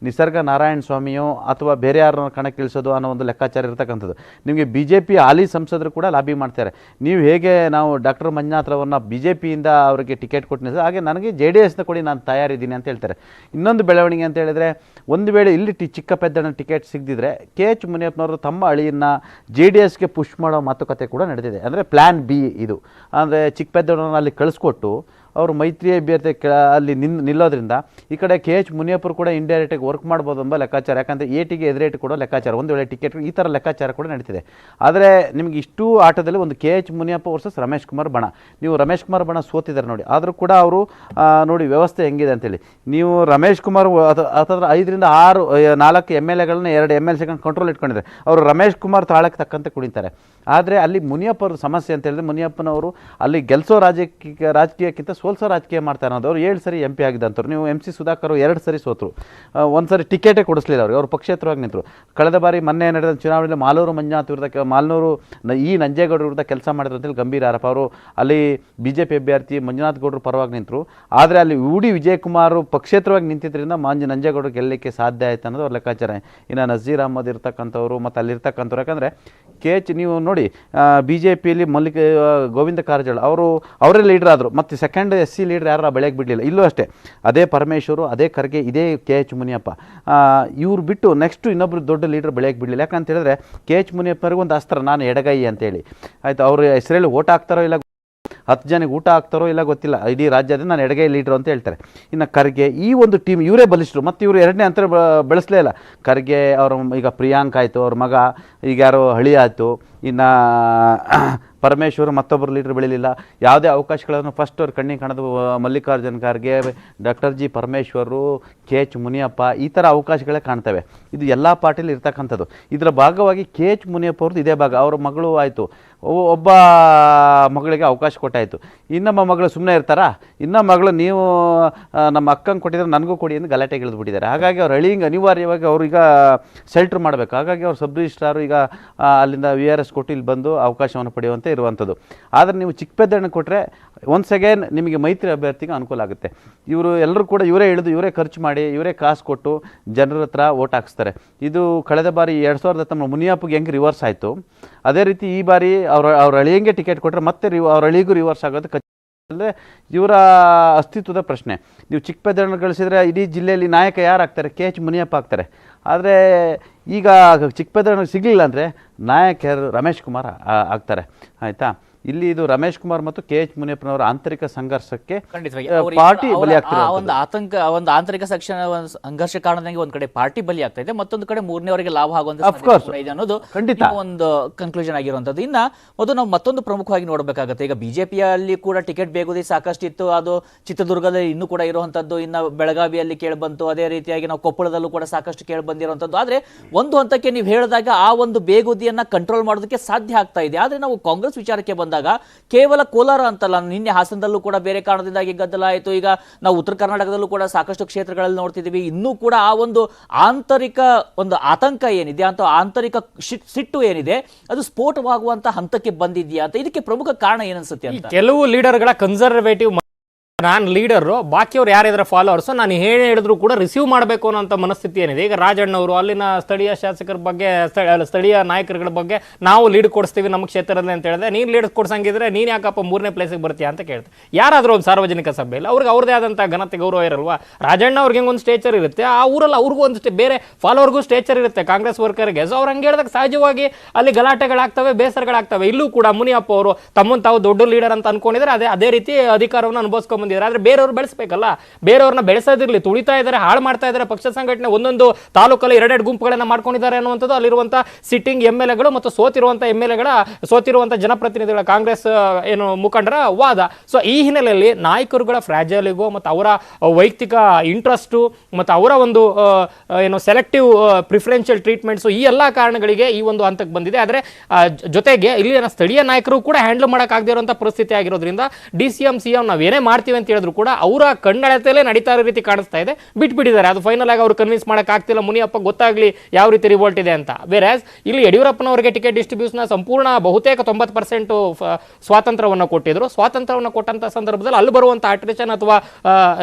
ನಿಸರ್ಗ ನಾರಾಯಣ ಸ್ವಾಮಿಯೋ ಅಥವಾ ಬೇರೆ ಯಾರನ್ನ ಕಣಕ್ಕಿಳಿಸೋದು ಅನ್ನೋ ಒಂದು ಲೆಕ್ಕಾಚಾರ ಇರ್ತಕ್ಕಂಥದ್ದು. ನಿಮಗೆ BJP ಹಾಲಿ ಸಂಸದರು ಕೂಡ ಲಾಬಿ ಮಾಡ್ತಾರೆ. ನೀವು ಹೇಗೆ ನಾವು ಡಾಕ್ಟರ್ ಮಂಜುನಾಥ್ ಅವರನ್ನ BJPಯಿಂದ ಅವರಿಗೆ ಟಿಕೆಟ್ ಕೊಟ್ಟಿದ್ದಾರೆ, ಹಾಗೆ ನನಗೆ JDSನ ಕೊಡಿ, ನಾನು ತಯಾರಿದ್ದೀನಿ ಅಂತ ಹೇಳ್ತಾರೆ. ಇನ್ನೊಂದು ಬೆಳವಣಿಗೆ ಅಂತ ಹೇಳಿದ್ರೆ, ಒಂದು ವೇಳೆ ಇಲ್ಲಿ ಚಿಕ್ಕಪೆದ್ದಣ್ಣ ಟಿಕೆಟ್ ಸಿಗದಿದ್ರೆ KH ಮುನಿಯಪ್ಪನವರು ತಮ್ಮ ಅಳಿಯನ್ನು JDSಗೆ ಪುಷ್ ಮಾಡೋ ಮಾತುಕತೆ ಕೂಡ ನಡೆದಿದೆ. ಅಂದರೆ ಪ್ಲ್ಯಾನ್ B ಇದು. ಅಂದರೆ ಚಿಕ್ಕಪೆದ್ದಣ್ಣನ ಅಲ್ಲಿ ಕಳಿಸ್ಕೊಟ್ಟು ಅವರು ಮೈತ್ರಿ ಅಭ್ಯರ್ಥಿ ಅಲ್ಲಿ ನಿಲ್ಲೋದ್ರಿಂದ ಈ ಕಡೆ KH ಮುನಿಯಪ್ಪರು ಕೂಡ ಇಂಡೈರೆಕ್ಟಾಗಿ ವರ್ಕ್ ಮಾಡ್ಬೋದು ಎಂಬ ಲೆಕ್ಕಾಚಾರ. ಯಾಕಂದರೆ ಏಟಿಗೆ ಎದುರೇಟ್ ಕೊಡೋ ಲೆಕ್ಕಾಚಾರ, ಒಂದು ವೇಳೆ ಟಿಕೆಟ್ ಈ ಥರ ಲೆಕ್ಕಾಚಾರ ಕೂಡ ನಡೀತಿದೆ. ಆದರೆ ನಿಮಗೆ ಇಷ್ಟು ಆಟದಲ್ಲಿ ಒಂದು KH ಮುನಿಯಪ್ಪ ವರ್ಸಸ್ ರಮೇಶ್ ಕುಮಾರ್ ಬಣ, ನೀವು ರಮೇಶ್ ಕುಮಾರ್ ಬಣ ಸೋತಿದ್ದಾರೆ ನೋಡಿ. ಆದರೂ ಕೂಡ ಅವರು ನೋಡಿ ವ್ಯವಸ್ಥೆ ಹೆಂಗಿದೆ ಅಂತೇಳಿ, ನೀವು ರಮೇಶ್ ಕುಮಾರ್ 5 ರಿಂದ 6 4 MLAಗಳನ್ನ 2 MLCಗಳನ್ನ ಕಂಟ್ರೋಲ್ ಇಟ್ಕೊಂಡಿದ್ದಾರೆ. ಅವರು ರಮೇಶ್ ಕುಮಾರ್ ತಾಳಕ್ಕೆ ತಕ್ಕಂತೆ ಕುಣಿತಾರೆ. ಆದರೆ ಅಲ್ಲಿ ಮುನಿಯಪ್ಪರ ಸಮಸ್ಯೆ ಅಂತ ಹೇಳಿದ್ರೆ, ಮುನಿಯಪ್ಪನವರು ಅಲ್ಲಿ ಗೆಲ್ಸೋ ರಾಜಕೀಯಕ್ಕಿಂತ ಸೋಲ್ಸೋ ರಾಜಕೀಯ ಮಾಡ್ತಾರೆ ಅನ್ನೋದು. ಅವರು 7 ಸರಿ MP ಆಗಿದ್ದಂಥವ್ರು. ನೀವು MC ಸುಧಾಕರ್ 2 ಸರಿ ಸೋತರು, ಒಂದು ಸರಿ ಟಿಕೆಟೇ ಕೊಡಿಸ್ಲಿಲ್ಲ ಅವ್ರಿಗೆ, ಅವರು ಪಕ್ಷೇತರವಾಗಿ ನಿಂತರು. ಕಳೆದ ಬಾರಿ ಮೊನ್ನೆ ನಡೆದ ಚುನಾವಣೆಯಲ್ಲಿ ಮಾಲೂರು ಮಂಜುನಾಥ್ ವಿರುದ್ಧ, ಮಾಲೂರು ನಂಜೇಗೌಡರ ವಿರುದ್ಧ ಕೆಲಸ ಮಾಡಿದ್ರು ಅಂತೇಳಿ ಗಂಭೀರ ಆರೋಪ. ಅವರು ಅಲ್ಲಿ BJP ಅಭ್ಯರ್ಥಿ ಮಂಜುನಾಥ್ ಗೌಡರು ಪರವಾಗಿ ನಿಂತರು. ಆದರೆ ಅಲ್ಲಿ UD ವಿಜಯಕುಮಾರ್ ಪಕ್ಷೇತರವಾಗಿ ನಿಂತಿದ್ದರಿಂದ ನಂಜೇಗೌಡರು ಗೆಲ್ಲಲಿಕ್ಕೆ ಸಾಧ್ಯ ಆಯ್ತು ಅನ್ನೋದು ಅವ್ರ ಲೆಕ್ಕಾಚಾರ. ಇನ್ನು ನಜೀರ್ ಅಹಮದ್ ಇರ್ತಕ್ಕಂಥವ್ರು ಮತ್ತು ಅಲ್ಲಿರ್ತಕ್ಕಂಥವ್ರು, ಯಾಕಂದರೆ KH ನೀವು ನೋಡಿ BJPಯಲ್ಲಿ ಗೋವಿಂದ ಕಾರಜೋಳ ಅವರೇ ಲೀಡರ್ ಆದರು. ಮತ್ತು ಸೆಕೆಂಡ್ ಸೆಕೆಂಡ್ SC ಲೀಡರ್ ಯಾರು ಬೆಳೆಯಕ್ಕೆ ಬಿಡಲಿಲ್ಲ. ಇಲ್ಲೂ ಅಷ್ಟೇ, ಅದೇ ಪರಮೇಶ್ವರು, ಅದೇ ಖರ್ಗೆ, ಇದೇ KH ಮುನಿಯಪ್ಪ, ಇವ್ರು ಬಿಟ್ಟು ನೆಕ್ಸ್ಟು ಇನ್ನೊಬ್ರು ದೊಡ್ಡ ಲೀಡರ್ ಬೆಳೆಯಕ್ಕೆ ಬಿಡಲಿಲ್ಲ. ಯಾಕಂತ ಹೇಳಿದ್ರೆ KH ಮುನಿಯಪ್ಪನಿಗೆ ಒಂದು ಅಸ್ತ್ರ, ನಾನು ಎಡಗೈ ಅಂತೇಳಿ, ಆಯಿತು. ಅವ್ರ ಹೆಸರಲ್ಲಿ ಓಟ್ ಹಾಕ್ತಾರೋ ಇಲ್ಲ, 10 ಜನಕ್ಕೆ ಊಟ ಹಾಕ್ತಾರೋ ಇಲ್ಲ ಗೊತ್ತಿಲ್ಲ, ಇಡೀ ರಾಜ್ಯದಿಂದ ನಾನು ಎಡಗೈ ಲೀಡ್ರು ಅಂತ ಹೇಳ್ತಾರೆ. ಇನ್ನು ಖರ್ಗೆ, ಈ ಒಂದು ಟೀಮ್ ಇವರೇ ಬಲಿಷ್ಠರು. ಮತ್ತು ಇವರು ಎರಡನೇ ಅಂತರ ಬೆಳೆಸಲೇ ಇಲ್ಲ. ಖರ್ಗೆ ಅವರು, ಈಗ ಪ್ರಿಯಾಂಕ್ ಆಯಿತು, ಅವ್ರ ಮಗ, ಈಗ ಯಾರೋ ಹಳಿ ಆಯಿತು, ಇನ್ನು ಪರಮೇಶ್ವರ್ ಮತ್ತೊಬ್ಬರು ಲೀಡರ್ ಬೆಳೀಲಿಲ್ಲ. ಯಾವುದೇ ಅವಕಾಶಗಳನ್ನು ಫಸ್ಟ್ ಅವ್ರು ಕಣ್ಣಿಗೆ ಕಾಣೋದು Mallikarjun Kharge, doctor G Parameshwar, KH Muniyappa, ಈ ಥರ ಅವಕಾಶಗಳೇ ಕಾಣ್ತವೆ. ಇದು ಎಲ್ಲ ಪಾರ್ಟಿಲಿ ಇರ್ತಕ್ಕಂಥದ್ದು. ಇದರ ಭಾಗವಾಗಿ KH ಮುನಿಯಪ್ಪ ಅವ್ರದ್ದು ಇದೇ ಭಾಗ. ಅವ್ರ ಮಗಳು ಆಯಿತು, ಒಬ್ಬ ಮಗಳಿಗೆ ಅವಕಾಶ ಕೊಟ್ಟಾಯಿತು, ಇನ್ನೊಬ್ಬ ಮಗಳು ಸುಮ್ಮನೆ ಇರ್ತಾರಾ? ಇನ್ನೊಬ್ಬ ಮಗಳು ನೀವು ನಮ್ಮ ಅಕ್ಕಂಗೆ ಕೊಟ್ಟಿದ್ರೆ ನನಗೂ ಕೊಡಿ ಎಂದು ಗಲಾಟೆಗೆ ಇಳಿದ್ಬಿಟ್ಟಿದ್ದಾರೆ. ಹಾಗಾಗಿ ಅವ್ರು ಹಳಿಂಗೆ ಅನಿವಾರ್ಯವಾಗಿ ಅವ್ರು ಈಗ ಶೆಲ್ಟ್ರ್ ಮಾಡಬೇಕು. ಹಾಗಾಗಿ ಅವ್ರು ಸಬ್ ರಿಜಿಸ್ಟ್ರಾರು ಈಗ ಅಲ್ಲಿಂದ VRS ಕೊಟ್ಟು ಇಲ್ಲಿ ಬಂದು ಅವಕಾಶವನ್ನು ಪಡೆಯುವಂತೆ ಇರುವಂಥದ್ದು. ಆದರೆ ನೀವು ಚಿಕ್ಕಪೇದಣ್ಣ ಕೊಟ್ಟರೆ ಒನ್ಸ್ ಅಗೇನ್ ನಿಮಗೆ ಮೈತ್ರಿ ಅಭ್ಯರ್ಥಿಗೆ ಅನುಕೂಲ ಆಗುತ್ತೆ. ಇವರು ಎಲ್ಲರೂ ಕೂಡ ಇವರೇ ಇಳಿದು, ಇವರೇ ಖರ್ಚು ಮಾಡಿ, ಇವರೇ ಕಾಸು ಕೊಟ್ಟು ಜನರ ಹತ್ರ ಓಟ್ ಹಾಕಿಸ್ತಾರೆ. ಇದು ಕಳೆದ ಬಾರಿ 2019 ಮುನಿಯಪ್ಪಗೆ ಹೆಂಗೆ ರಿವರ್ಸ್ ಆಯಿತು, ಅದೇ ರೀತಿ ಈ ಬಾರಿ ಅವ್ರ ಅಳಿಯಂಗೆ ಟಿಕೆಟ್ ಕೊಟ್ಟರೆ ಮತ್ತೆ ಅವ್ರ ಅಳಿಗೂ ರಿವರ್ಸ್ ಆಗೋದು ಅಂದರೆ ಇವರ ಅಸ್ತಿತ್ವದ ಪ್ರಶ್ನೆ. ನೀವು ಚಿಕ್ಕಪೇದಣ್ಣ ಗಳಿಸಿದರೆ ಇಡೀ ಜಿಲ್ಲೆಯಲ್ಲಿ ನಾಯಕ ಯಾರು ಆಗ್ತಾರೆ? KH ಮುನಿಯಪ್ಪ ಆಗ್ತಾರೆ. ಆದರೆ ಈಗ ಚಿಕ್ಕಪೇದಣ್ಣ ಸಿಗಲಿಲ್ಲ ಅಂದರೆ ನಾಯಕ ಯಾರು? ರಮೇಶ್ ಕುಮಾರ್ ಆಗ್ತಾರೆ. ಆಯಿತಾ? ಇಲ್ಲಿ ಇದು ರಮೇಶ್ ಕುಮಾರ್ ಮತ್ತು KH ಮುನಿಯಪ್ಪನವರ ಆಂತರಿಕ ಸಂಘರ್ಷಕ್ಕೆ ಪಾರ್ಟಿ ಬಲಿಯಾಗ್ತಿದೆ. ಒಂದು ಆಂತರಿಕ ಸಂಘರ್ಷ ಕಾರಣದಂಗೆ ಒಂದ್ ಕಡೆ ಪಾರ್ಟಿ ಬಲಿ ಆಗ್ತಾ ಇದೆ, ಮತ್ತೊಂದು ಕಡೆ ಮೂರನೇವರಿಗೆ ಲಾಭ ಆಗುವಂತ ಇದೆ ಅನ್ನೋದು ಒಂದು ಕನ್ಕ್ಲೂಷನ್ ಆಗಿರುವಂತದ್ದು. ಇನ್ನ ಮೊದಲು ನಾವು ಮತ್ತೊಂದು ಪ್ರಮುಖವಾಗಿ ನೋಡಬೇಕಾಗುತ್ತೆ. ಈಗ ಬಿಜೆಪಿಯಲ್ಲಿ ಕೂಡ ಟಿಕೆಟ್ ಬೇಗುದಿ ಸಾಕಷ್ಟು ಇತ್ತು, ಅದು ಚಿತ್ರದುರ್ಗದಲ್ಲಿ ಇನ್ನೂ ಕೂಡ ಇರುವಂತದ್ದು, ಇನ್ನು ಬೆಳಗಾವಿಯಲ್ಲಿ ಕೇಳಿ ಬಂತು, ಅದೇ ರೀತಿಯಾಗಿ ನಾವು ಕೊಪ್ಪಳದಲ್ಲೂ ಕೂಡ ಸಾಕಷ್ಟು ಕೇಳಿ ಬಂದಿರುವಂತದ್ದು. ಆದ್ರೆ ಒಂದು ಹಂತಕ್ಕೆ ನೀವು ಹೇಳಿದಾಗ ಆ ಒಂದು ಬೇಗುದಿಯನ್ನ ಕಂಟ್ರೋಲ್ ಮಾಡೋದಕ್ಕೆ ಸಾಧ್ಯ ಆಗ್ತಾ ಇದೆ. ಆದ್ರೆ ನಾವು ಕಾಂಗ್ರೆಸ್ ವಿಚಾರಕ್ಕೆ ಬಂದಾಗ ಕೇವಲ ಕೋಲಾರ ಅಂತಲ್ಲ, ನಿನ್ನೆ ಹಾಸನದಲ್ಲೂ ಕೂಡ ಬೇರೆ ಕಾರಣದಿಂದಾಗಿ ಗದ್ದಲ ಆಯಿತು. ಈಗ ನಾವು ಉತ್ತರ ಕರ್ನಾಟಕದಲ್ಲೂ ಕೂಡ ಸಾಕಷ್ಟು ಕ್ಷೇತ್ರಗಳಲ್ಲಿ ನೋಡ್ತಿದ್ದೀವಿ. ಇನ್ನೂ ಕೂಡ ಆ ಒಂದು ಆಂತರಿಕ ಒಂದು ಆತಂಕ ಏನಿದೆ ಅಂತ, ಆಂತರಿಕ ಸಿಟ್ಟು ಏನಿದೆ, ಅದು ಸ್ಫೋಟವಾಗುವಂತ ಹಂತಕ್ಕೆ ಬಂದಿದೆಯಾ ಅಂತ. ಇದಕ್ಕೆ ಪ್ರಮುಖ ಕಾರಣ ಏನನ್ಸುತ್ತೆ ಅಂತ? ಕೆಲವು ಲೀಡರ್ಗಳ ಕನ್ಸರ್ವೇಟಿವ್, ನಾನು ಲೀಡರು, ಬಾಕಿಯವ್ರು ಯಾರಿದ್ರೆ ಫಾಲೋವರ್ಸು, ನಾನು ಹೇಳಿ ಹೇಳಿದ್ರು ಕೂಡ ರಿಸೀವ್ ಮಾಡಬೇಕು ಅನ್ನೋಂಥ ಮನಸ್ಥಿತಿ ಏನಿದೆ. ಈಗ ರಾಜಣ್ಣವರು ಅಲ್ಲಿನ ಸ್ಥಳೀಯ ಶಾಸಕರ ಬಗ್ಗೆ, ಸ್ಥಳೀಯ ನಾಯಕರುಗಳ ಬಗ್ಗೆ ನಾವು ಲೀಡ್ ಕೊಡಿಸ್ತೀವಿ ನಮ್ಮ ಕ್ಷೇತ್ರದಲ್ಲಿ ಅಂತ ಹೇಳಿದ್ರೆ, ನೀನು ಲೀಡ್ ಕೊಡ್ಸಂಗಿದ್ರೆ ನೀನು ಯಾಕಪ್ಪ 3ನೇ ಪ್ಲೇಸಿಗೆ ಬರ್ತೀಯಾ ಅಂತ ಕೇಳ್ತಾರೆ. ಯಾರಾದರೂ ಒಂದು ಸಾರ್ವಜನಿಕ ಸಭೆಯಲ್ಲಿ ಅವ್ರಿಗೆ ಅವ್ರದೇ ಆದಂಥ ಘನತೆ ಗೌರವ ಇರಲ್ವಾ? ರಾಜಣ್ಣ ಅವ್ರಿಗೆ ಒಂದು ಸ್ಟೇಚರ್ ಇರುತ್ತೆ, ಆ ಊರಲ್ಲಿ ಅವ್ರಿಗೂ ಒಂದು ಬೇರೆ ಫಾಲೋವರ್ಗೂ ಸ್ಟೇಚರ್ ಇರುತ್ತೆ ಕಾಂಗ್ರೆಸ್ ವರ್ಕರ್ಗೆ. ಸೊ ಅವ್ರು ಹಂಗೆ ಹೇಳಿದಾಗ ಸಹಜವಾಗಿ ಅಲ್ಲಿ ಗಲಾಟೆಗಳಾಗ್ತವೆ, ಬೇಸರಗಳಾಗ್ತವೆ. ಇಲ್ಲೂ ಕೂಡ ಮುನಿಯಪ್ಪ ಅವರು ತಮ್ಮನ್ನು ತಾವು ದೊಡ್ಡ ಲೀಡರ್ ಅಂತ ಅನ್ಕೊಂಡಿದ್ರೆ ಅದೇ ರೀತಿ ಅಧಿಕಾರವನ್ನು ಅನುಭವಿಸ್ಕೊಂಡ್ ಆದ್ರೆ ಬೇರೆಯವ್ರು ಬೆಳೆಸಬೇಕಲ್ಲ, ಬೇರೆಯವ್ರನ್ನ ಬೆಳೆಸೋದಿರ್ಲಿ. ತುಳಿತಾ ಇದ್ದಾರೆ, ಹಾಳು ಮಾಡ್ತಾ ಇದ್ದಾರೆ ಪಕ್ಷ ಸಂಘಟನೆ. ಒಂದೊಂದು ತಾಲೂಕಲ್ಲಿ 2 ಗುಂಪುಗಳನ್ನ ಮಾಡ್ಕೊಂಡಿದ್ದಾರೆ ಅನ್ನುವಂಥದ್ದು ಅಲ್ಲಿರುವಂತ ಸಿಟ್ಟಿಂಗ್ MLAಗಳು ಮತ್ತು ಸೋತಿರುವಂತ MLAಗಳ, ಸೋತಿರುವಂತ ಜನಪ್ರತಿನಿಧಿಗಳ ಕಾಂಗ್ರೆಸ್ ಏನು ಮುಖಂಡರ ವಾದ. ಸೊ ಈ ಹಿನ್ನೆಲೆಯಲ್ಲಿ ನಾಯಕರುಗಳ ಫ್ರಾಜೈಲಿಗೋ ಮತ್ತು ಅವರ ವೈಯಕ್ತಿಕ ಇಂಟ್ರೆಸ್ಟು ಮತ್ತು ಅವರ ಒಂದು ಏನು ಸೆಲೆಕ್ಟಿವ್ ಪ್ರಿಫರೆನ್ಷಿಯಲ್ ಟ್ರೀಟ್ಮೆಂಟ್ಸು, ಈ ಎಲ್ಲ ಕಾರಣಗಳಿಗೆ ಈ ಒಂದು ಹಂತಕ್ಕೆ ಬಂದಿದೆ. ಆದರೆ ಜೊತೆಗೆ ಇಲ್ಲಿನ ಸ್ಥಳೀಯ ನಾಯಕರು ಕೂಡ ಹ್ಯಾಂಡಲ್ ಮಾಡೋಕ್ಕಾಗದೇ ಇರುವಂಥ ಪರಿಸ್ಥಿತಿ ಆಗಿರೋದ್ರಿಂದ DCM CM ನಾವೇನೇ ಮಾಡ್ತೀವಿ ಅಂತ ಹೇಳಿದ್ರು ಕೂಡ ಅವರ ಕಣ್ಣಳತೆಯಲ್ಲೇ ನಡೀತಾ ಇರೋ ರೀತಿ ಕಾಣಿಸ್ತಾ ಇದೆ. ಬಿಟ್ಬಿಟ್ಟಿದ್ದಾರೆ. ಅದು ಫೈನಲ್ ಆಗಿ ಅವರು ಕನ್ವಿನ್ಸ್ ಮಾಡಕ್ ಆಗ್ತಿಲ್ಲ, ಮುನಿಯಪ್ಪ ಗೊತ್ತಾಗ್ಲಿ ಯಾವ ರೀತಿ ರಿವೋಲ್ಟ್ ಇದೆ ಅಂತ. ಬೇರೆಸ್ ಇಲ್ಲಿ ಯಡಿಯೂರಪ್ಪನವರಿಗೆ ಟಿಕೆಟ್ ಡಿಸ್ಟ್ರಿಬ್ಯೂಷನ್ ಸಂಪೂರ್ಣ ಬಹುತೇಕ 90% ಸ್ವಾತಂತ್ರ್ಯವನ್ನು ಕೊಟ್ಟಿದ್ರು. ಸ್ವಾತಂತ್ರ್ಯವನ್ನು ಕೊಟ್ಟಂತ ಸಂದರ್ಭದಲ್ಲಿ ಅಲ್ಲಿ ಬರುವಂತ ಅಟ್ರಿಷನ್ ಅಥವಾ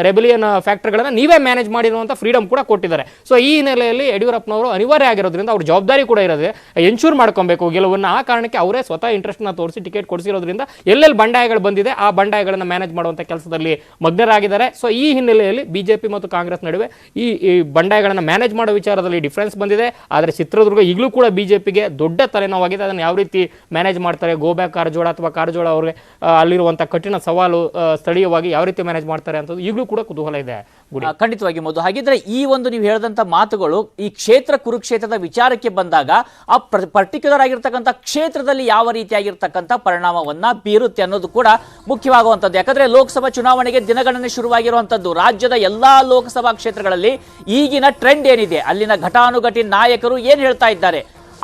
ರೆಬಲಿಯನ್ ಫ್ಯಾಕ್ಟರ್ಗಳನ್ನ ನೀವೇ ಮ್ಯಾನೇಜ್ ಮಾಡಿರುವಂತ ಫ್ರೀಡಮ್ ಕೂಡ ಕೊಟ್ಟಿದ್ದಾರೆ. ಸೊ ಈ ಹಿನ್ನೆಲೆಯಲ್ಲಿ ಯಡಿಯೂರಪ್ಪನವರು ಅನಿವಾರ್ಯ ಆಗಿರೋದ್ರಿಂದ ಅವ್ರ ಜವಾಬ್ದಾರಿ ಕೂಡ ಇರೋದೇ ಎನ್ಶೂರ್ ಮಾಡ್ಕೊಬೇಕು ಗೆಲುವನ್ನ. ಆ ಕಾರಣಕ್ಕೆ ಅವರೇ ಸ್ವತಃ ಇಂಟ್ರೆಸ್ಟ್ ನ ತೋರಿಸಿ ಟಿಕೆಟ್ ಕೊಡಿಸಿರೋದ್ರಿಂದ ಎಲ್ಲೆಲ್ಲಿ ಬಂಡಾಯಗಳು ಬಂದಿದೆ ಆ ಬಂಡಾಯಗಳನ್ನ ಮ್ಯಾನೇಜ್ ಮಾಡುವಂತ ಕೆಲಸದಲ್ಲಿ ಮಗ್ನರಾಗಿದ್ದಾರೆ. ಸೊ ಈ ಹಿನ್ನೆಲೆಯಲ್ಲಿ ಬಿಜೆಪಿ ಮತ್ತು ಕಾಂಗ್ರೆಸ್ ನಡುವೆ ಈ ಬಂಡಾಯಗಳನ್ನು ಮ್ಯಾನೇಜ್ ಮಾಡೋ ವಿಚಾರದಲ್ಲಿ ಡಿಫರೆನ್ಸ್ ಬಂದಿದೆ. ಆದರೆ ಚಿತ್ರದುರ್ಗ ಈಗಲೂ ಕೂಡ ಬಿಜೆಪಿಗೆ ದೊಡ್ಡ ತಲೆನೋವಾಗಿದೆ. ಅದನ್ನು ಯಾವ ರೀತಿ ಮ್ಯಾನೇಜ್ ಮಾಡ್ತಾರೆ, ಗೋಬ್ಯಾಕ್ ಕಾರಜೋಳ ಅಥವಾ ಕಾರಜೋಳ ಅವರಿಗೆ ಅಲ್ಲಿರುವಂಥ ಕಠಿಣ ಸವಾಲು ಸ್ಥಳೀಯವಾಗಿ ಯಾವ ರೀತಿ ಮ್ಯಾನೇಜ್ ಮಾಡ್ತಾರೆ ಅಂತ ಈಗಲೂ ಕೂಡ ಕುತೂಹಲ ಇದೆ. ಖಂಡಿತವಾಗಿ ಮಧು. ಹಾಗಿದ್ರೆ ಈ ಒಂದು ನೀವು ಹೇಳಿದಂತ ಮಾತುಗಳು ಈ ಕ್ಷೇತ್ರ ಕುರುಕ್ಷೇತ್ರದ ವಿಚಾರಕ್ಕೆ ಬಂದಾಗ ಆ ಪರ್ಟಿಕ್ಯುಲರ್ ಆಗಿರ್ತಕ್ಕಂಥ ಕ್ಷೇತ್ರದಲ್ಲಿ ಯಾವ ರೀತಿಯಾಗಿರ್ತಕ್ಕಂಥ ಪರಿಣಾಮವನ್ನ ಬೀರುತ್ತೆ ಅನ್ನೋದು ಕೂಡ ಮುಖ್ಯವಾಗುವಂಥದ್ದು. ಯಾಕಂದ್ರೆ ಲೋಕಸಭಾ ಚುನಾವಣೆಗೆ ದಿನಗಣನೆ ಶುರುವಾಗಿರುವಂತದ್ದು. ರಾಜ್ಯದ ಎಲ್ಲಾ ಲೋಕಸಭಾ ಕ್ಷೇತ್ರಗಳಲ್ಲಿ ಈಗಿನ ಟ್ರೆಂಡ್ ಏನಿದೆ, ಅಲ್ಲಿನ ಘಟಾನುಘಟಿ ನಾಯಕರು ಏನ್ ಹೇಳ್ತಾ ಇದ್ದಾರೆ,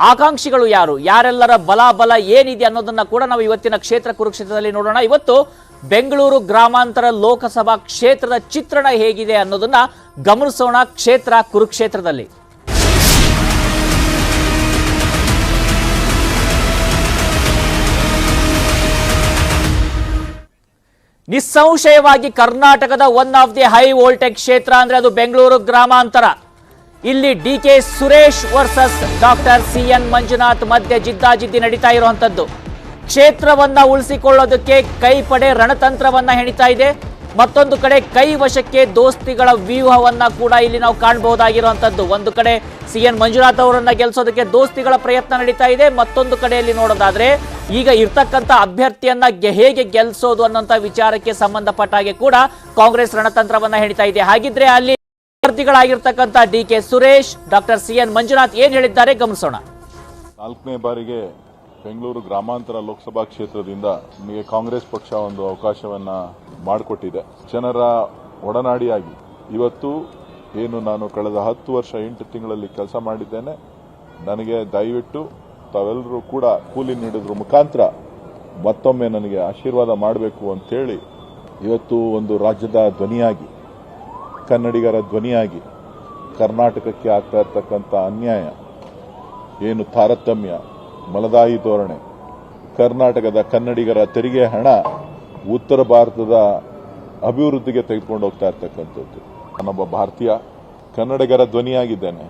ಆಕಾಂಕ್ಷಿಗಳು ಯಾರು, ಯಾರೆಲ್ಲರ ಬಲ ಏನಿದೆ ಅನ್ನೋದನ್ನ ಕೂಡ ನಾವು ಇವತ್ತಿನ ಕ್ಷೇತ್ರ ಕುರುಕ್ಷೇತ್ರದಲ್ಲಿ ನೋಡೋಣ. ಇವತ್ತು ಬೆಂಗಳೂರು ಗ್ರಾಮಾಂತರ ಲೋಕಸಭಾ ಕ್ಷೇತ್ರದ ಚಿತ್ರಣ ಹೇಗಿದೆ ಅನ್ನೋದನ್ನ ಗಮನಿಸೋಣ ಕ್ಷೇತ್ರ ಕುರುಕ್ಷೇತ್ರದಲ್ಲಿ. ನಿಸ್ಸಂಶಯವಾಗಿ ಕರ್ನಾಟಕದ one of the high voltage ಕ್ಷೇತ್ರ ಅಂದ್ರೆ ಅದು ಬೆಂಗಳೂರು ಗ್ರಾಮಾಂತರ. ಇಲ್ಲಿ DK Suresh versus doctor CN Manjunath ಮಧ್ಯೆ ಜಿದ್ದಾಜಿದ್ದಿ ನಡೀತಾ ಇರುವಂತದ್ದು. ಕ್ಷೇತ್ರವನ್ನ ಉಳಿಸಿಕೊಳ್ಳೋದಕ್ಕೆ ಕೈಪಡೆ ರಣತಂತ್ರವನ್ನ ಹೆಣಿತಾ ಇದೆ. ಮತ್ತೊಂದು ಕಡೆ ಕೈ ವಶಕ್ಕೆ ದೋಸ್ತಿಗಳ ವ್ಯೂಹವನ್ನ ಕೂಡ ಇಲ್ಲಿ ನಾವು ಕಾಣಬಹುದಾಗಿರುವಂತದ್ದು. ಒಂದು ಕಡೆ CN ಮಂಜುನಾಥ್ ಅವರನ್ನ ಗೆಲ್ಲಿಸೋದಕ್ಕೆ ದೋಸ್ತಿಗಳ ಪ್ರಯತ್ನ ನಡೀತಾ ಇದೆ. ಮತ್ತೊಂದು ಕಡೆಯಲ್ಲಿ ನೋಡೋದಾದ್ರೆ ಈಗ ಇರ್ತಕ್ಕಂಥ ಅಭ್ಯರ್ಥಿಯನ್ನ ಹೇಗೆ ಗೆಲ್ಲಿಸೋದು ಅನ್ನೋಂಥ ವಿಚಾರಕ್ಕೆ ಸಂಬಂಧಪಟ್ಟ ಹಾಗೆ ಕೂಡ ಕಾಂಗ್ರೆಸ್ ರಣತಂತ್ರವನ್ನ ಹೇಳ್ತಾ ಇದೆ. ಹಾಗಿದ್ರೆ ಅಲ್ಲಿ ಅಭ್ಯರ್ಥಿಗಳಾಗಿರ್ತಕ್ಕಂಥ DK Suresh, doctor CN Manjunath ಏನ್ ಹೇಳಿದ್ದಾರೆ ಗಮನಿಸೋಣ. 4ನೇ ಬಾರಿಗೆ ಬೆಂಗಳೂರು ಗ್ರಾಮಾಂತರ ಲೋಕಸಭಾ ಕ್ಷೇತ್ರದಿಂದ ನಮಗೆ ಕಾಂಗ್ರೆಸ್ ಪಕ್ಷ ಒಂದು ಅವಕಾಶವನ್ನ ಮಾಡಿಕೊಟ್ಟಿದೆ. ಜನರ ಒಡನಾಡಿಯಾಗಿ ಇವತ್ತು ಏನು ನಾನು ಕಳೆದ 10 ವರ್ಷ 8 ತಿಂಗಳಲ್ಲಿ ಕೆಲಸ ಮಾಡಿದ್ದೇನೆ, ನನಗೆ ದಯವಿಟ್ಟು ತಾವೆಲ್ಲರೂ ಕೂಡ ಕೂಲಿ ನೀಡೋದ್ರ ಮುಖಾಂತರ ಮತ್ತೊಮ್ಮೆ ನನಗೆ ಆಶೀರ್ವಾದ ಮಾಡಬೇಕು ಅಂತೇಳಿ ಇವತ್ತು ಒಂದು ರಾಜ್ಯದ ಧ್ವನಿಯಾಗಿ, ಕನ್ನಡಿಗರ ಧ್ವನಿಯಾಗಿ ಕರ್ನಾಟಕಕ್ಕೆ ಆಗ್ತಾ ಇರ್ತಕ್ಕಂಥ ಅನ್ಯಾಯ, ಏನು ತಾರತಮ್ಯ, ಮಲದಾಯಿ ಧೋರಣೆ, ಕರ್ನಾಟಕದ ಕನ್ನಡಿಗರ ತೆರಿಗೆ ಹಣ ಉತ್ತರ ಭಾರತದ ಅಭಿವೃದ್ಧಿಗೆ ತೆಗೆದುಕೊಂಡು ಹೋಗ್ತಾ ಇರ್ತಕ್ಕಂಥದ್ದು. ನಾನೊಬ್ಬ ಭಾರತೀಯ ಕನ್ನಡಿಗರ ಧ್ವನಿಯಾಗಿದ್ದೇನೆ.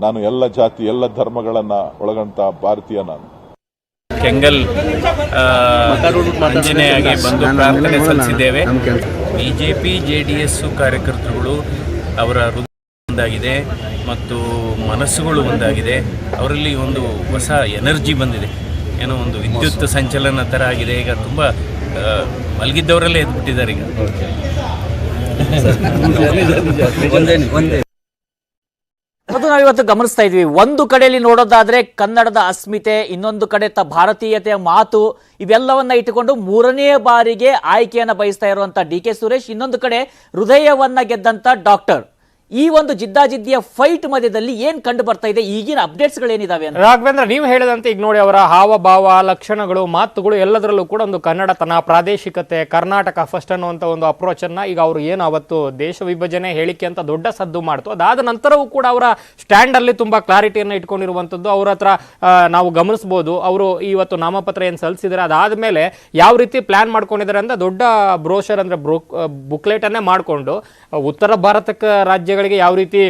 ನಾನು ಎಲ್ಲ ಜಾತಿ ಎಲ್ಲ ಧರ್ಮಗಳನ್ನ ಒಳಗೊಂಡ ಭಾರತೀಯ. ನಾನು ಕೆಂಗಲ್ ಆಂಜನೇಯಾಗಿ ಬಂದು ಪ್ರಾರ್ಥನೆ ಸಲ್ಲಿಸಿದ್ದೇವೆ. ಬಿಜೆಪಿ JDS ಕಾರ್ಯಕರ್ತರುಗಳು ಅವರ ಹೃದಯ ಒಂದಾಗಿದೆ ಮತ್ತು ಮನಸ್ಸುಗಳು ಒಂದಾಗಿದೆ. ಅವರಲ್ಲಿ ಒಂದು ಹೊಸ ಎನರ್ಜಿ ಬಂದಿದೆ, ಏನೋ ಒಂದು ವಿದ್ಯುತ್ ಸಂಚಲನ ಥರ ಆಗಿದೆ. ಈಗ ತುಂಬ ಮಲಗಿದ್ದವರಲ್ಲೇ ಎದ್ಬಿಟ್ಟಿದ್ದಾರೆ ಈಗ. ಅದು ನಾವಿವತ್ತು ಗಮನಿಸ್ತಾ ಇದ್ವಿ. ಒಂದು ಕಡೆಯಲ್ಲಿ ನೋಡೋದಾದ್ರೆ ಕನ್ನಡದ ಅಸ್ಮಿತೆ, ಇನ್ನೊಂದು ಕಡೆ ಭಾರತೀಯತೆಯ ಮಾತು, ಇವೆಲ್ಲವನ್ನ ಇಟ್ಟುಕೊಂಡು 3ನೇ ಬಾರಿಗೆ ಆಯ್ಕೆಯನ್ನ ಬಯಸ್ತಾ ಇರುವಂತ DK ಸುರೇಶ್, ಇನ್ನೊಂದು ಕಡೆ ಹೃದಯವನ್ನ ಗೆದ್ದಂತ ಡಾಕ್ಟರ್. ಈ ಒಂದು ಜಿದ್ದಾಜಿದ್ದಿಯ ಫೈಟ್ ಮಧ್ಯದಲ್ಲಿ ಏನ್ ಕಂಡು ಬರ್ತಾ ಇದೆ, ಈಗಿನ ಅಪ್ಡೇಟ್ಸ್ ಗಳೇನಿದಾವೆ ಅಂತ ರಾಘವೇಂದ್ರ ನೀವು ಹೇಳಿದಂತೆ ಈಗ ನೋಡಿ ಅವರ ಹಾವಭಾವ, ಲಕ್ಷಣಗಳು, ಮಾತುಗಳು ಎಲ್ಲದರಲ್ಲೂ ಕೂಡ ಒಂದು ಕನ್ನಡತನ, ಪ್ರಾದೇಶಿಕತೆ, ಕರ್ನಾಟಕ ಫಸ್ಟ್ ಅನ್ನುವಂಥ ಒಂದು ಅಪ್ರೋಚ್ ಅನ್ನ ಈಗ ಅವರು ಏನು ಅವತ್ತು ದೇಶ ವಿಭಜನೆ ಹೇಳಿಕೆ ಅಂತ ದೊಡ್ಡ ಸದ್ದು ಮಾಡ್ತು, ಅದಾದ ನಂತರವೂ ಕೂಡ ಅವರ ಸ್ಟ್ಯಾಂಡ್ ಅಲ್ಲಿ ತುಂಬಾ ಕ್ಲಾರಿಟಿಯನ್ನು ಇಟ್ಕೊಂಡಿರುವಂತದ್ದು ಅವ್ರ ಹತ್ರ ನಾವು ಗಮನಿಸಬಹುದು. ಅವರು ಇವತ್ತು ನಾಮಪತ್ರ ಏನು ಸಲ್ಲಿಸಿದರೆ ಅದಾದ್ಮೇಲೆ ಯಾವ ರೀತಿ ಪ್ಲಾನ್ ಮಾಡ್ಕೊಂಡಿದ್ದಾರೆ ಅಂತ ದೊಡ್ಡ ಬ್ರೋಷರ್ ಅಂದ್ರೆ ಬುಕ್ಲೆಟ್ ಅನ್ನೇ ಮಾಡಿಕೊಂಡು ಉತ್ತರ ಭಾರತಕ್ಕೆ ರಾಜ್ಯಗಳಿಗೆ ಯಾವ ರೀತಿ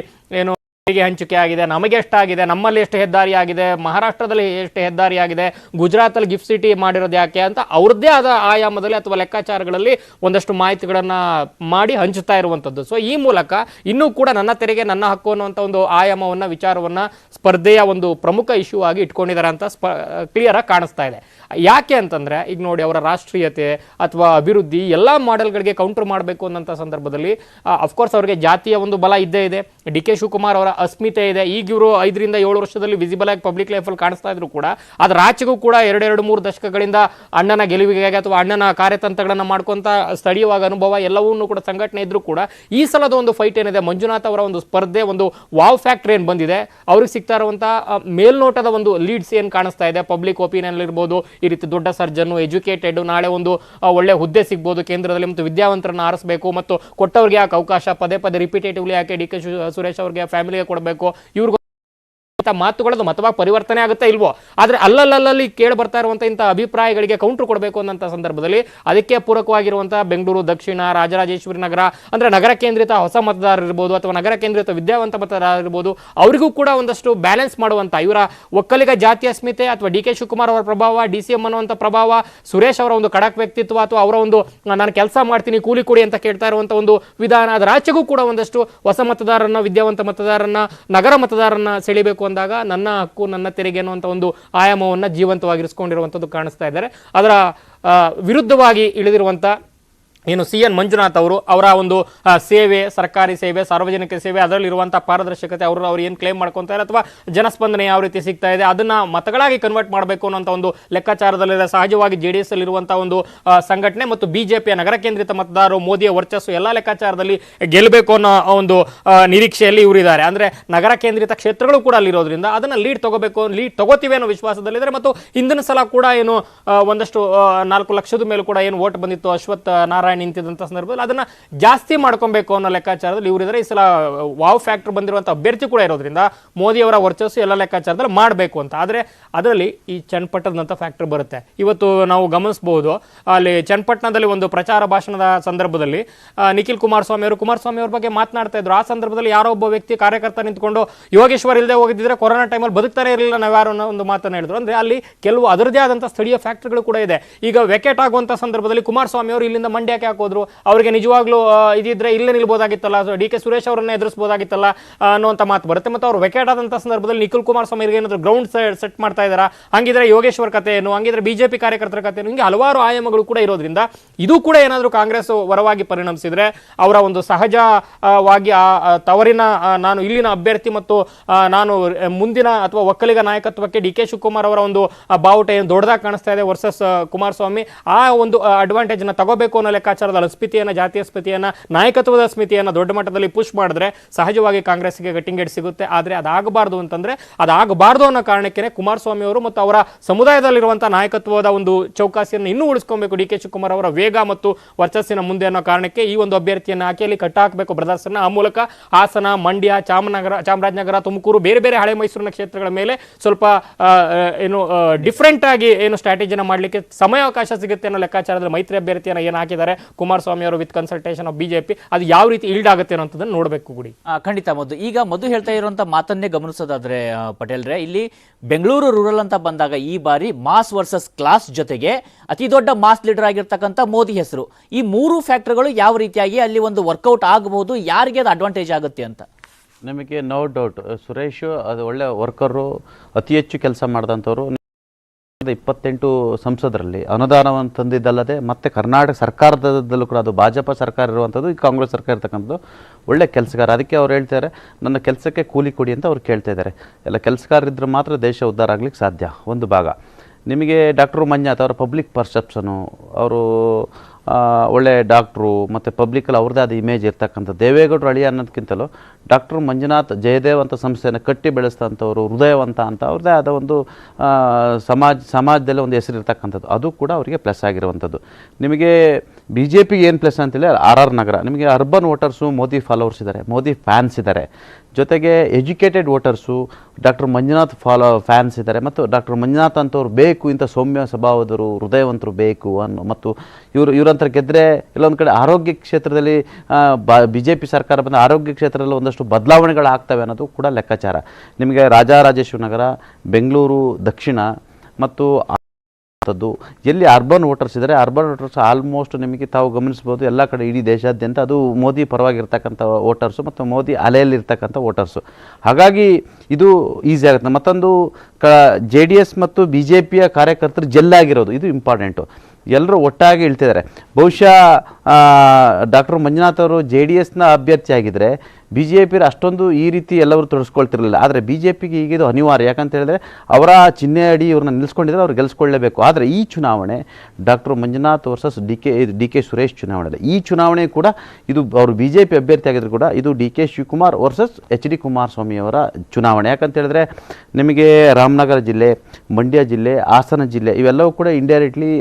ಏನು ಹಂಚಿಕೆ ಆಗಿದೆ, ನಮಗೆ ಎಷ್ಟಾಗಿದೆ, ನಮ್ಮಲ್ಲಿ ಎಷ್ಟು ಹೆದ್ದಾರಿ ಆಗಿದೆ, ಮಹಾರಾಷ್ಟ್ರದಲ್ಲಿ ಎಷ್ಟು ಹೆದ್ದಾರಿ ಆಗಿದೆ, ಗುಜರಾತಲ್ಲಿ ಗಿಫ್ಟ್ ಸಿಟಿ ಮಾಡಿರೋದು ಯಾಕೆ ಅಂತ ಅವ್ರದ್ದೇ ಆದ ಆಯಾಮದಲ್ಲಿ ಅಥವಾ ಲೆಕ್ಕಾಚಾರಗಳಲ್ಲಿ ಒಂದಷ್ಟು ಮಾಹಿತಿಗಳನ್ನ ಮಾಡಿ ಹಂಚುತ್ತಾ ಇರುವಂಥದ್ದು. ಸೊ ಈ ಮೂಲಕ ಇನ್ನೂ ಕೂಡ ನನ್ನ ತೆರಿಗೆ ನನ್ನ ಹಕ್ಕು ಅನ್ನುವಂಥ ಒಂದು ಆಯಾಮವನ್ನ, ವಿಚಾರವನ್ನ ಸ್ಪರ್ಧೆಯ ಒಂದು ಪ್ರಮುಖ ಇಶ್ಯೂ ಆಗಿ ಇಟ್ಕೊಂಡಿದ್ದಾರೆ ಅಂತ ಕ್ಲಿಯರ್ ಆಗಿ ಕಾಣಿಸ್ತಾ ಇದೆ. ಯಾಕೆ ಅಂತಂದ್ರೆ ಈಗ ನೋಡಿ ಅವರ ರಾಷ್ಟ್ರೀಯತೆ ಅಥವಾ ಅಭಿವೃದ್ಧಿ ಎಲ್ಲ ಮಾಡೆಲ್ಗಳಿಗೆ ಕೌಂಟರ್ ಮಾಡಬೇಕು ಅನ್ನೋಂಥ ಸಂದರ್ಭದಲ್ಲಿ ಅಫ್ಕೋರ್ಸ್ ಅವರಿಗೆ ಜಾತಿಯ ಒಂದು ಬಲ ಇದ್ದೇ ಇದೆ. DK ಶಿವಕುಮಾರ್ ಅವರ ಅಸ್ಮಿತೆ ಇದೆ. ಈಗ ಇವರು 5 ರಿಂದ 7 ವರ್ಷದಲ್ಲಿ ವಿಸಿಬಲ್ ಆಗಿ ಪಬ್ಲಿಕ್ ಲೈಫಲ್ಲಿ ಕಾಣಿಸ್ತಾ ಇದ್ರು ಕೂಡ ಅದ್ರ ಆಚೆಗೂ ಕೂಡ 2-3 ದಶಕಗಳಿಂದ ಅಣ್ಣನ ಗೆಲುವಿಗೆ ಅಥವಾ ಅಣ್ಣನ ಕಾರ್ಯತಂತ್ರಗಳನ್ನ ಮಾಡ್ಕೊಂತ ಸ್ಥಳೀಯವಾಗಿ ಅನುಭವ ಎಲ್ಲವನ್ನೂ ಕೂಡ ಸಂಘಟನೆ ಇದ್ರು ಕೂಡ ಈ ಸಲದ ಒಂದು ಫೈಟ್ ಏನಿದೆ, ಮಂಜುನಾಥ್ ಅವರ ಒಂದು ಸ್ಪರ್ಧೆ ಒಂದು ವಾವ್ ಫ್ಯಾಕ್ಟರ್ ಏನ್ ಬಂದಿದೆ, ಅವ್ರಿಗೆ ಸಿಗ್ತಾ ಇರುವಂತ ಮೇಲ್ನೋಟದ ಒಂದು ಲೀಡ್ಸ್ ಏನ್ ಕಾಣಿಸ್ತಾ ಇದೆ, ಪಬ್ಲಿಕ್ ಒಪಿನಿಯನ್ ಇರ್ಬೋದು, ಈ ರೀತಿ ದೊಡ್ಡ ಸರ್ಜನ್, ಎಜುಕೇಟೆಡ್, ನಾಳೆ ಒಂದು ಒಳ್ಳೆ ಹುದ್ದೆ ಸಿಗ್ಬೋದು ಕೇಂದ್ರದಲ್ಲಿ ಮತ್ತು ವಿದ್ಯಾವಂತರನ್ನ ಆರಿಸಬೇಕು ಮತ್ತು ಕೊಟ್ಟವ್ರಿಗೆ ಯಾಕೆ ಅವಕಾಶ, ಪದೇ ಪದೇ ರಿಪಿಟೇಟಿವ್ಲಿ ಯಾಕೆ DK ಸುರೇಶ್ ಅವ್ರಿಗೆ ಫ್ಯಾಮಿಲಿಗೆ ಕೊಡಬೇಕು, ಇವ್ರಿಗೂ ಮಾತುಗಳದ್ದು ಮತವಾಗಿ ಪರಿವರ್ತನೆ ಆಗುತ್ತೆ ಇಲ್ವೋ, ಆದ್ರೆ ಅಲ್ಲಲ್ಲಿ ಕೇಳಿ ಬರ್ತಾ ಇರುವಂತಹ ಇಂಥ ಅಭಿಪ್ರಾಯಗಳಿಗೆ ಕೌಂಟರ್ ಕೊಡಬೇಕು ಅನ್ನೋಂಥ ಸಂದರ್ಭದಲ್ಲಿ ಅದಕ್ಕೆ ಪೂರಕವಾಗಿರುವಂತಹ ಬೆಂಗಳೂರು ದಕ್ಷಿಣ, ರಾಜರಾಜೇಶ್ವರಿ ನಗರ ಅಂದ್ರೆ ನಗರ ಕೇಂದ್ರಿತ ಹೊಸ ಮತದಾರರು ಇರ್ಬೋದು ಅಥವಾ ನಗರ ಕೇಂದ್ರಿತ ವಿದ್ಯಾವಂತ ಮತದಾರರು ಇರ್ಬೋದು, ಅವರಿಗೂ ಕೂಡ ಒಂದಷ್ಟು ಬ್ಯಾಲೆನ್ಸ್ ಮಾಡುವಂತ ಇವರ ಒಕ್ಕಲಿಗ ಜಾತಿ ಅಸ್ಮಿತೆ ಅಥವಾ DK ಶಿವಕುಮಾರ್ ಅವರ ಪ್ರಭಾವ, DCM ಅನ್ನುವಂಥ ಪ್ರಭಾವ, ಸುರೇಶ್ ಅವರ ಒಂದು ಖಡಕ್ ವ್ಯಕ್ತಿತ್ವ ಅಥವಾ ಅವರ ಒಂದು ನಾನು ಕೆಲಸ ಮಾಡ್ತೀನಿ ಕೂಲಿ ಕೊಡಿ ಅಂತ ಕೇಳ್ತಾ ಇರುವಂತ ಒಂದು ವಿಧಾನ, ಅದರ ಆಚೆಗೂ ಕೂಡ ಒಂದಷ್ಟು ಹೊಸ ಮತದಾರರನ್ನ, ವಿದ್ಯಾವಂತ ಮತದಾರರನ್ನ, ನಗರ ಮತದಾರರನ್ನ ಸೆಳಿಬೇಕು ಅಂದಾಗ ನನ್ನ ಹಕ್ಕು ನನ್ನ ತೆರಿಗೆ ಅನ್ನುವಂಥ ಒಂದು ಆಯಾಮವನ್ನ ಜೀವಂತವಾಗಿರಿಸಿಕೊಂಡಿರುವಂಥದ್ದು ಕಾಣಿಸ್ತಾ ಇದ್ದಾರೆ. ಅದರ ವಿರುದ್ಧವಾಗಿ ಇಳಿದಿರುವಂಥ ಏನು CN ಮಂಜುನಾಥ್ ಅವರು ಅವರ ಒಂದು ಸೇವೆ, ಸರ್ಕಾರಿ ಸೇವೆ, ಸಾರ್ವಜನಿಕ ಸೇವೆ, ಅದರಲ್ಲಿರುವಂಥ ಪಾರದರ್ಶಕತೆ, ಅವ್ರು ಏನು ಕ್ಲೇಮ್ ಮಾಡ್ಕೊತಾರೆ ಅಥವಾ ಜನಸ್ಪಂದನೆ ಯಾವ ರೀತಿ ಸಿಗ್ತಾ ಇದೆ ಅದನ್ನ ಮತಗಳಾಗಿ ಕನ್ವರ್ಟ್ ಮಾಡಬೇಕು ಅನ್ನೋಂಥ ಒಂದು ಲೆಕ್ಕಾಚಾರದಲ್ಲಿದೆ. ಸಹಜವಾಗಿ JDS ಅಲ್ಲಿರುವಂಥ ಒಂದು ಸಂಘಟನೆ ಮತ್ತು BJPಯ ನಗರ ಕೇಂದ್ರಿತ ಮತದಾರರು, ಮೋದಿಯ ವರ್ಚಸ್ಸು ಎಲ್ಲ ಲೆಕ್ಕಾಚಾರದಲ್ಲಿ ಗೆಲ್ಲಬೇಕು ಅನ್ನೋ ಒಂದು ನಿರೀಕ್ಷೆಯಲ್ಲಿ ಇವರಿದ್ದಾರೆ. ಅಂದ್ರೆ ನಗರ ಕೇಂದ್ರಿತ ಕ್ಷೇತ್ರಗಳು ಕೂಡ ಅಲ್ಲಿರೋದ್ರಿಂದ ಅದನ್ನ ಲೀಡ್ ತಗೋತೀವಿ ಅನ್ನೋ ವಿಶ್ವಾಸದಲ್ಲಿದ್ದಾರೆ. ಮತ್ತು ಹಿಂದಿನ ಸಲ ಕೂಡ ಏನು ಒಂದಷ್ಟು 4 ಲಕ್ಷದ ಮೇಲೂ ಕೂಡ ಏನು ವೋಟ್ ಬಂದಿತ್ತು ಅಶ್ವಥ್ ನಾರಾಯಣ್ ನಿಂತಿದ್ದಂಥ ಸಂದರ್ಭದಲ್ಲಿ ಅದನ್ನ ಜಾಸ್ತಿ ಮಾಡ್ಕೊಬೇಕು ಅನ್ನೋ ಲೆಕ್ಕಾಚಾರದಲ್ಲಿ ಇವರಿದ್ದಾರೆ. ಈ ಸಲ ವಾವ್ ಫ್ಯಾಕ್ಟರ್ ಬಂದಿರುವಂಥ ಅಭ್ಯರ್ಥಿ ಕೂಡ ಇರೋದ್ರಿಂದ ಮೋದಿ ಅವರ ವರ್ಚಸ್ಸು ಎಲ್ಲ ಲೆಕ್ಕಾಚಾರದಲ್ಲಿ ಮಾಡಬೇಕು ಅಂತ. ಆದರೆ ಅದರಲ್ಲಿ ಈ ಚನ್ನಪಟ್ಟಣದಂಥ ಫ್ಯಾಕ್ಟರ್ ಬರುತ್ತೆ. ಇವತ್ತು ನಾವು ಗಮನಿಸಬಹುದು ಅಲ್ಲಿ ಚನ್ನಪಟ್ಟಣದಲ್ಲಿ ಒಂದು ಪ್ರಚಾರ ಭಾಷಣದ ಸಂದರ್ಭದಲ್ಲಿ ನಿಖಿಲ್ ಕುಮಾರಸ್ವಾಮಿ ಅವ್ರ ಬಗ್ಗೆ ಮಾತನಾಡ್ತಾ ಇದ್ರು. ಆ ಸಂದರ್ಭದಲ್ಲಿ ಯಾರೋ ಒಬ್ಬ ವ್ಯಕ್ತಿ ಕಾರ್ಯಕರ್ತ ನಿಂತ್ಕೊಂಡು ಯೋಗೇಶ್ವರ್ ಇಲ್ಲದೆ ಹೋಗಿದ್ದರೆ ಕೊರೋನಾ ಟೈಮಲ್ಲಿ ಬದುಕ್ತಾನೆ ಇರಲಿಲ್ಲ ನಾವ್ಯಾರು ಅನ್ನೋ ಒಂದು ಮಾತನ್ನು ಹೇಳಿದ್ರು. ಅಂದ್ರೆ ಅಲ್ಲಿ ಕೆಲವು ಅದರದೇ ಆದಂಥ ಸ್ಥಳೀಯ ಫ್ಯಾಕ್ಟರ್ಗಳು ಕೂಡ ಇದೆ. ಈಗ ವೆಕೆಟ್ ಆಗುವಂಥ ಸಂದರ್ಭದಲ್ಲಿ ಕುಮಾರಸ್ವಾಮಿ ಅವರು ಇಲ್ಲಿಂದ ಮಂಡ್ಯಕ್ಕೆ ಯಾಕೆ ಹೋದ್ರು, ಅವರಿಗೆ ನಿಜವಾಗ್ಲೂ ಇದಿದ್ರೆ ಇಲ್ಲೇ ನಿಲ್ಬೋದಾಗಿತ್ತಲ್ಲ, ಡಿ ಕೆ ಸುರೇಶ್ ಅವರನ್ನ ಎದುರಿಸಬಹುದಾಗಿತ್ತಲ್ಲ ಅನ್ನುವಂಥ ಮಾತು ಬರುತ್ತೆ. ಮತ್ತು ಅವರು ವೆಕೇಟ್ ಆದಂಥ ಸಂದರ್ಭದಲ್ಲಿ ನಿಖಿಲ್ ಕುಮಾರಸ್ವಾಮಿ ಏನಾದ್ರು ಗ್ರೌಂಡ್ ಸೆಟ್ ಮಾಡ್ತಾ ಇದ್ದಾರಾ, ಹಂಗಿದ್ರೆ ಯೋಗೇಶ್ವರ್ ಕಥೆ ಏನು, ಹಂಗಿದ್ರೆ ಬಿಜೆಪಿ ಕಾರ್ಯಕರ್ತರ ಕಥೆ ಏನು, ಹಿಂಗೆ ಹಲವಾರು ಆಯಾಮಗಳು ಕೂಡ ಇರೋದ್ರಿಂದ ಇದು ಕೂಡ ಏನಾದರೂ ಕಾಂಗ್ರೆಸ್ ವರವಾಗಿ ಪರಿಣಮಿಸಿದ್ರೆ ಅವರ ಒಂದು ಸಹಜವಾಗಿ ತವರಿನ ನಾನು ಇಲ್ಲಿನ ಅಭ್ಯರ್ಥಿ ಮತ್ತು ನಾನು ಮುಂದಿನ ಅಥವಾ ಒಕ್ಕಲಿಗ ನಾಯಕತ್ವಕ್ಕೆ ಡಿ ಕೆ ಶಿವಕುಮಾರ್ ಅವರ ಒಂದು ಬಾವುಟ ಏನು ದೊಡ್ಡದಾಗಿ ಕಾಣಿಸ್ತಾ ಇದೆ ವರ್ಸಸ್ ಕುಮಾರಸ್ವಾಮಿ, ಆ ಒಂದು ಅಡ್ವಾಂಟೇಜ್ ನ ತಗೋಬೇಕು ಅನ್ನೋ ಲೆಕ್ಕಾಚಾರದಲ್ಲಿ ಸ್ಮಿತಿಯನ್ನ, ಜಾತಿಯ ಸ್ಮಿತಿಯನ್ನ, ನಾಯಕತ್ವದ ಸ್ಮಿತಿಯನ್ನ ದೊಡ್ಡ ಮಟ್ಟದಲ್ಲಿ ಪುಷ್ ಮಾಡಿದ್ರೆ ಸಹಜವಾಗಿ ಕಾಂಗ್ರೆಸ್ಗೆ ಗಟ್ಟಿಂಗೇಟ್ ಸಿಗುತ್ತೆ. ಆದ್ರೆ ಅದಾಗಬಾರ್ದು ಅಂತಂದ್ರೆ ಅದಾಗಬಾರ್ದು ಅನ್ನೋ ಕಾರಣಕ್ಕೆ ಕುಮಾರಸ್ವಾಮಿ ಅವರು ಮತ್ತು ಅವರ ಸಮುದಾಯದಲ್ಲಿರುವಂತಹ ನಾಯಕತ್ವದ ಒಂದು ಚೌಕಾಸಿಯನ್ನು ಇನ್ನೂ ಉಳಿಸ್ಕೊಬೇಕು ಡಿ ಕೆ ಶಿವಕುಮಾರ್ ಅವರ ವೇಗ ಮತ್ತು ವರ್ಚಸ್ಸಿನ ಮುಂದೆ ಅನ್ನೋ ಕಾರಣಕ್ಕೆ ಈ ಒಂದು ಅಭ್ಯರ್ಥಿಯನ್ನು ಆಕೆಯಲ್ಲಿ ಕಟ್ಟಾಕಬೇಕು ಬ್ರದರ್ಸ್ ಅನ್ನ. ಆ ಮೂಲಕ ಹಾಸನ, ಮಂಡ್ಯ, ಚಾಮರಾಜನಗರ, ತುಮಕೂರು, ಬೇರೆ ಬೇರೆ ಹಳೆ ಮೈಸೂರಿನ ಕ್ಷೇತ್ರಗಳ ಮೇಲೆ ಸ್ವಲ್ಪ ಏನು ಡಿಫ್ರೆಂಟ್ ಆಗಿ ಏನು ಸ್ಟ್ರಾಟಜಿನ ಮಾಡಲಿಕ್ಕೆ ಸಮಯಾವಕಾಶ ಸಿಗುತ್ತೆ ಅನ್ನೋ ಲೆಕ್ಕಾಚಾರದಲ್ಲಿ ಮೈತ್ರಿ ಅಭ್ಯರ್ಥಿಯನ್ನು ಏನು ಹಾಕಿದ್ದಾರೆ ಕುಮಾರಸ್ವಾಮಿ ಅವರು ವಿತ್ ಕನ್ಸಲ್ಟೇಷನ್ ಆಫ್ ಬಿಜೆಪಿ, ಅದು ಯಾವ ರೀತಿ ಈಲ್ಡ್ ಆಗುತ್ತೆ ಅನ್ನೋದನ್ನ ನೋಡಬೇಕು ಗುಡಿ. ಖಂಡಿತ ಈಗ ಮಧು ಹೇಳ್ತಾ ಇರುವಂತ ಮಾತನ್ನೇ ಗಮನಿಸೋದಾದ್ರೆ ಪಟೇಲ್ರೆ, ಇಲ್ಲಿ ಬೆಂಗಳೂರು ರೂರಲ್ ಅಂತ ಬಂದಾಗ ಈ ಬಾರಿ ಮಾಸ್ ವರ್ಸಸ್ ಕ್ಲಾಸ್ ಜೊತೆಗೆ ಅತಿ ದೊಡ್ಡ ಮಾಸ್ ಲೀಡರ್ ಆಗಿರ್ತಕ್ಕಂಥ ಮೋದಿ ಹೆಸರು, ಈ ಮೂರು ಫ್ಯಾಕ್ಟರ್ಗಳು ಯಾವ ರೀತಿಯಾಗಿ ಅಲ್ಲಿ ಒಂದು ವರ್ಕೌಟ್ ಆಗಬಹುದು, ಯಾರಿಗೆ ಅದು ಅಡ್ವಾಂಟೇಜ್ ಆಗುತ್ತೆ ಅಂತ? ನಿಮಗೆ ನೋ ಡೌಟ್ ಸುರೇಶ್ ಅದು ಒಳ್ಳೆ ವರ್ಕರು, ಅತಿ ಹೆಚ್ಚು ಕೆಲಸ ಮಾಡಿದಂಥವ್ರು. 28 ಸಂಸದರಲ್ಲಿ ಅನುದಾನವನ್ನು ತಂದಿದ್ದಲ್ಲದೆ ಮತ್ತು ಕರ್ನಾಟಕ ಸರ್ಕಾರದಲ್ಲೂ ಕೂಡ ಅದು ಭಾಜಪ ಸರ್ಕಾರ ಇರುವಂಥದ್ದು, ಈ ಕಾಂಗ್ರೆಸ್ ಸರ್ಕಾರ ಇರ್ತಕ್ಕಂಥದ್ದು ಒಳ್ಳೆ ಕೆಲಸಗಾರ. ಅದಕ್ಕೆ ಅವ್ರು ಹೇಳ್ತಾರೆ ನನ್ನ ಕೆಲಸಕ್ಕೆ ಕೂಲಿ ಕೊಡಿ ಅಂತ ಅವ್ರು ಕೇಳ್ತಾ ಇದ್ದಾರೆ. ಎಲ್ಲ ಕೆಲಸಗಾರರಿದ್ದರೆ ಮಾತ್ರ ದೇಶ ಉದ್ಧಾರ ಆಗ್ಲಿಕ್ಕೆ ಸಾಧ್ಯ. ಒಂದು ಭಾಗ ನಿಮಗೆ ಡಾಕ್ಟ್ರು ಮಂಜುನಾಥ್ ಅವರ ಪಬ್ಲಿಕ್ ಪರ್ಸೆಪ್ಷನು, ಅವರು ಒಳ್ಳೆ ಡಾಕ್ಟ್ರು ಮತ್ತು ಪಬ್ಲಿಕಲ್ಲಿ ಅವ್ರದ್ದೇ ಆದ ಇಮೇಜ್ ಇರ್ತಕ್ಕಂಥ ದೇವೇಗೌಡರು ಅಳಿಯ ಅನ್ನೋದಕ್ಕಿಂತಲೂ ಡಾಕ್ಟ್ರು ಮಂಜುನಾಥ್ ಜಯದೇವ್ ಅಂತ ಸಂಸ್ಥೆಯನ್ನು ಕಟ್ಟಿ ಬೆಳೆಸ್ತಂಥವ್ರು, ಹೃದಯವಂತ ಅಂತ ಅವ್ರದ್ದೇ ಆದ ಒಂದು ಸಮಾಜದಲ್ಲಿ ಒಂದು ಹೆಸರಿರ್ತಕ್ಕಂಥದ್ದು, ಅದು ಕೂಡ ಅವರಿಗೆ ಪ್ಲಸ್ ಆಗಿರುವಂಥದ್ದು. ನಿಮಗೆ ಬಿ ಜೆ ಪಿಗೆ ಏನು ಪ್ಲಸ್ ಅಂತೇಳಿ RR ನಗರ, ನಿಮಗೆ ಅರ್ಬನ್ ವೋಟರ್ಸು ಮೋದಿ ಫಾಲೋವರ್ಸ್ ಇದ್ದಾರೆ, ಮೋದಿ ಫ್ಯಾನ್ಸ್ ಇದ್ದಾರೆ, ಜೊತೆಗೆ educated voters doctor Manjunath fans ಇದ್ದಾರೆ. ಮತ್ತು ಡಾಕ್ಟರ್ ಮಂಜುನಾಥ್ ಅಂತವ್ರು ಬೇಕು, ಇಂಥ ಸೌಮ್ಯ ಸ್ವಭಾವದರು, ಹೃದಯವಂತರು ಬೇಕು ಮತ್ತು ಇವರಂತರ ಗೆದ್ದರೆ ಇಲ್ಲೊಂದು ಕಡೆ ಆರೋಗ್ಯ ಕ್ಷೇತ್ರದಲ್ಲಿ BJP ಸರ್ಕಾರ ಬಂದ ಆರೋಗ್ಯ ಕ್ಷೇತ್ರದಲ್ಲಿ ಒಂದಷ್ಟು ಬದಲಾವಣೆಗಳಾಗ್ತವೆ ಅನ್ನೋದು ಕೂಡ ಲೆಕ್ಕಾಚಾರ. ನಿಮಗೆ ರಾಜರಾಜೇಶ್ವರಿ ನಗರ, ಬೆಂಗಳೂರು ದಕ್ಷಿಣ ಮತ್ತು ಎಲ್ಲಿ ಅರ್ಬನ್ ವೋಟರ್ಸ್ ಇದ್ದಾರೆ, ಅರ್ಬನ್ ವೋಟರ್ಸ್ ಆಲ್ಮೋಸ್ಟ್ ನಿಮಗೆ ತಾವು ಗಮನಿಸ್ಬೋದು ಎಲ್ಲ ಕಡೆ ಇಡೀ ದೇಶಾದ್ಯಂತ ಅದು ಮೋದಿ ಪರವಾಗಿರ್ತಕ್ಕಂಥ ವೋಟರ್ಸು ಮತ್ತು ಮೋದಿ ಅಲೆಯಲ್ಲಿರ್ತಕ್ಕಂಥ ವೋಟರ್ಸು. ಹಾಗಾಗಿ ಇದು ಈಸಿ ಆಗುತ್ತೆ. ಮತ್ತೊಂದು JDS ಮತ್ತು BJPಯ ಕಾರ್ಯಕರ್ತರು ಜೆಲ್ಲಾಗಿರೋದು, ಇದು ಇಂಪಾರ್ಟೆಂಟು. ಎಲ್ಲರೂ ಒಟ್ಟಾಗಿ ಇಳ್ತಿದ್ದಾರೆ. ಬಹುಶಃ ಡಾಕ್ಟರ್ ಮಂಜುನಾಥ್ ಅವರು JDSನ ಅಭ್ಯರ್ಥಿ ಆಗಿದ್ದರೆ BJP ಅಷ್ಟೊಂದು ಈ ರೀತಿ ಎಲ್ಲರೂ ತೊಡಸ್ಕೊಳ್ತಿರಲಿಲ್ಲ. ಆದರೆ BJPಗೆ ಈಗಿದು ಅನಿವಾರ್ಯ. ಯಾಕಂತ ಹೇಳಿದ್ರೆ ಅವರ ಚಿಹ್ನೆ ಅಡಿ ಇವ್ರನ್ನ ನಿಲ್ಲಿಸ್ಕೊಂಡಿದ್ರೆ ಅವ್ರು ಗೆಲ್ಲಿಸ್ಕೊಳ್ಳೇಬೇಕು. ಆದರೆ ಈ ಚುನಾವಣೆ doctor Manjunath versus D K Suresh ಚುನಾವಣೆ, ಈ ಚುನಾವಣೆ ಕೂಡ ಇದು ಅವರು BJP ಅಭ್ಯರ್ಥಿ ಆಗಿದ್ರು ಕೂಡ ಇದು DK Shivakumar versus HD Kumaraswamy ಅವರ ಚುನಾವಣೆ. ಯಾಕಂತ ಹೇಳಿದ್ರೆ ನಿಮಗೆ ರಾಮನಗರ ಜಿಲ್ಲೆ, ಮಂಡ್ಯ ಜಿಲ್ಲೆ, ಹಾಸನ ಜಿಲ್ಲೆ ಇವೆಲ್ಲವೂ ಕೂಡ ಇಂಡೈರೆಕ್ಟ್ಲಿ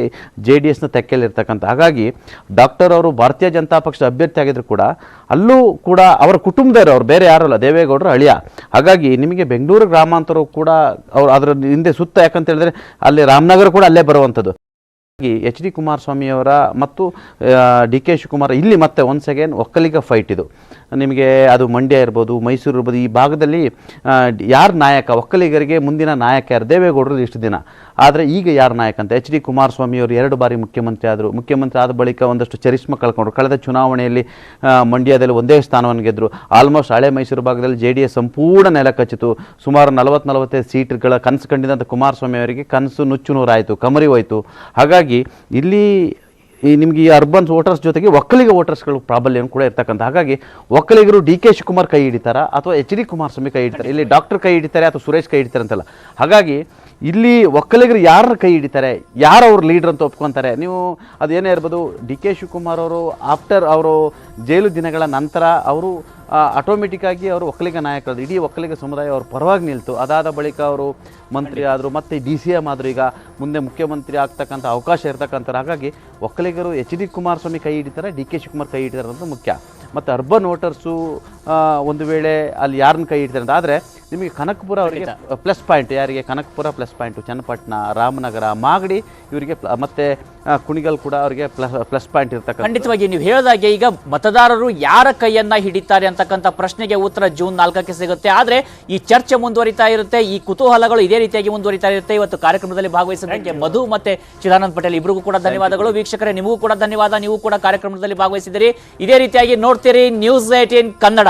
JDSನ ತೆಕ್ಕೆಯಲ್ಲಿರ್ತಕ್ಕಂಥ. ಹಾಗಾಗಿ ಡಾಕ್ಟರ್ ಅವರು ಭಾರತೀಯ ಜನತಾ ಪಕ್ಷದ ಅಭ್ಯರ್ಥಿ ಆಗಿದ್ರು ಕೂಡ ಅಲ್ಲೂ ಕೂಡ ಅವರ ಕುಟುಂಬದವರು, ಅವ್ರು ಬೇರೆ ಯಾರಲ್ಲ, ದೇವೇಗೌಡರು ಅಳಿಯ. ಹಾಗಾಗಿ ನಿಮಗೆ ಬೆಂಗಳೂರು ಗ್ರಾಮಾಂತರ ಕೂಡ ಅವರು ಅದರ ಹಿಂದೆ ಸುತ್ತ, ಯಾಕಂತ ಹೇಳಿದ್ರೆ ಅಲ್ಲಿ ರಾಮನಗರ ಕೂಡ ಅಲ್ಲೇ ಬರುವಂಥದ್ದು. HD ಕುಮಾರಸ್ವಾಮಿಯವರ ಮತ್ತು DK ಶಿವಕುಮಾರ್ ಇಲ್ಲಿ ಮತ್ತೆ ಒನ್ಸ್ ಅಗೇನ್ ಒಕ್ಕಲಿಗ ಫೈಟ್. ಇದು ನಿಮಗೆ ಅದು ಮಂಡ್ಯ ಇರ್ಬೋದು, ಮೈಸೂರು ಇರ್ಬೋದು, ಈ ಭಾಗದಲ್ಲಿ ಯಾರು ನಾಯಕ, ಒಕ್ಕಲಿಗರಿಗೆ ಮುಂದಿನ ನಾಯಕ ಯಾರು? ದೇವೇಗೌಡರು ಇಷ್ಟು ದಿನ. ಆದರೆ ಈಗ ಯಾರು ನಾಯಕ ಅಂತ HD ಕುಮಾರಸ್ವಾಮಿಯವರು 2 ಬಾರಿ ಮುಖ್ಯಮಂತ್ರಿ ಆದರು. ಮುಖ್ಯಮಂತ್ರಿ ಆದ ಬಳಿಕ ಒಂದಷ್ಟು ಚರಿಸ್ಮ ಕಳ್ಕೊಂಡ್ರು. ಕಳೆದ ಚುನಾವಣೆಯಲ್ಲಿ ಮಂಡ್ಯದಲ್ಲಿ ಒಂದೇ ಸ್ಥಾನವನ್ನು ಗೆದ್ದರು. ಆಲ್ಮೋಸ್ಟ್ ಹಳೆ ಮೈಸೂರು ಭಾಗದಲ್ಲಿ JDS ಸಂಪೂರ್ಣ ನೆಲ ಕಚ್ಚಿತು. ಸುಮಾರು 40-45 ಸೀಟ್ಗಳ ಕನಸು ಕಂಡಿದ್ದಂಥ ಕುಮಾರಸ್ವಾಮಿ ಅವರಿಗೆ ಕನಸು ನುಚ್ಚುನೂರಾಯಿತು, ಕಮರಿ ಹೋಯಿತು. ಹಾಗಾಗಿ ಇಲ್ಲಿ ನಿಮಗೆ ಈ ಅರ್ಬನ್ ವೋಟರ್ಸ್ ಜೊತೆಗೆ ಒಕ್ಕಲಿಗ ವೋಟರ್ಸ್ಗಳು ಪ್ರಾಬಲ್ಯ ಕೂಡ ಇರ್ತಕ್ಕಂಥ. ಹಾಗಾಗಿ ಒಕ್ಕಲಿಗರು DK ಶಿವಕುಮಾರ್ ಕೈ ಹಿಡಿತಾರಾ ಅಥವಾ HD ಕುಮಾರಸ್ವಾಮಿ ಕೈ ಹಿಡಿತಾರೆ? ಇಲ್ಲಿ ಡಾಕ್ಟರ್ ಕೈ ಹಿಡಿತಾರೆ ಅಥವಾ ಸುರೇಶ್ ಕೈ ಹಿಡಿತಾರೆ ಅಂತಲ್ಲ. ಹಾಗಾಗಿ ಇಲ್ಲಿ ಒಕ್ಕಲಿಗರು ಯಾರ ಕೈ ಹಿಡಿತಾರೆ, ಯಾರು ಅವ್ರ ಲೀಡರ್ ಅಂತ ಒಪ್ಕೊತಾರೆ? ನೀವು ಅದೇನೇ ಇರ್ಬೋದು, DK ಶಿವಕುಮಾರ್ ಅವರು ಆಫ್ಟರ್ ಅವರು ಜೈಲು ದಿನಗಳ ನಂತರ ಅವರು ಆಟೋಮೆಟಿಕ್ಕಾಗಿ ಅವರು ಒಕ್ಕಲಿಗ ನಾಯಕರು, ಇಡೀ ಒಕ್ಕಲಿಗ ಸಮುದಾಯ ಅವ್ರ ಪರವಾಗಿ ನಿಲ್ತು. ಅದಾದ ಬಳಿಕ ಅವರು ಮಂತ್ರಿ ಆದರು, ಮತ್ತು DCM ಆದರು. ಈಗ ಮುಂದೆ ಮುಖ್ಯಮಂತ್ರಿ ಆಗ್ತಕ್ಕಂಥ ಅವಕಾಶ ಇರ್ತಕ್ಕಂಥವ್ರು. ಹಾಗಾಗಿ ಒಕ್ಕಲಿಗರು HD ಕುಮಾರಸ್ವಾಮಿ ಕೈ ಹಿಡಿತಾರೆ, DK ಶಿವಕುಮಾರ್ ಕೈ ಹಿಡಿತಾರೆ ಅಂತ ಮುಖ್ಯ. ಮತ್ತು ಅರ್ಬನ್ ವೋಟರ್ಸು ಒಂದು ವೇಳೆ ಅಲ್ಲಿ ಯಾರನ್ನ ಕೈ ಹಿಡಿತಾರೆ ಅಂತ. ಆದರೆ ನಿಮಗೆ ಕನಕಪುರ ಅವರಿಗೆ ಪ್ಲಸ್ ಪಾಯಿಂಟ್, ಯಾರಿಗೆ ಕನಕಪುರ ಪ್ಲಸ್ ಪಾಯಿಂಟು, ಚನ್ನಪಟ್ಟಣ, ರಾಮನಗರ, ಮಾಗಡಿ ಇವರಿಗೆ ಮತ್ತೆ ಕುಣಿಗಲ್ ಕೂಡ ಅವರಿಗೆ ಪ್ಲಸ್ ಪಾಯಿಂಟ್ ಇರ್ತಕ್ಕಂಥ. ಖಂಡಿತವಾಗಿ ನೀವು ಹೇಳಿದಾಗೆ ಈಗ ಮತದಾರರು ಯಾರ ಕೈಯನ್ನ ಹಿಡಿತಾರೆ ಅಂತಕ್ಕಂಥ ಪ್ರಶ್ನೆಗೆ ಉತ್ತರ ಜೂನ್ 4ಕ್ಕೆ ಸಿಗುತ್ತೆ. ಆದ್ರೆ ಈ ಚರ್ಚೆ ಮುಂದುವರಿತಾ ಇರುತ್ತೆ, ಈ ಕುತೂಹಲಗಳು ಇದೇ ರೀತಿಯಾಗಿ ಮುಂದುವರಿತಾ ಇರುತ್ತೆ. ಇವತ್ತು ಕಾರ್ಯಕ್ರಮದಲ್ಲಿ ಭಾಗವಹಿಸಿದ್ದಕ್ಕೆ ಮಧು ಮತ್ತೆ ಚಿದಾನಂದ್ ಪಟೇಲ್ ಇಬ್ಬರಿಗೂ ಕೂಡ ಧನ್ಯವಾದಗಳು. ವೀಕ್ಷಕರೇ, ನಿಮಗೂ ಕೂಡ ಧನ್ಯವಾದ, ನೀವು ಕೂಡ ಕಾರ್ಯಕ್ರಮದಲ್ಲಿ ಭಾಗವಹಿಸಿದಿರಿ. ಇದೇ ರೀತಿಯಾಗಿ ನೋಡ್ತೀರಿ ನ್ಯೂಸ್ 18 ಕನ್ನಡ.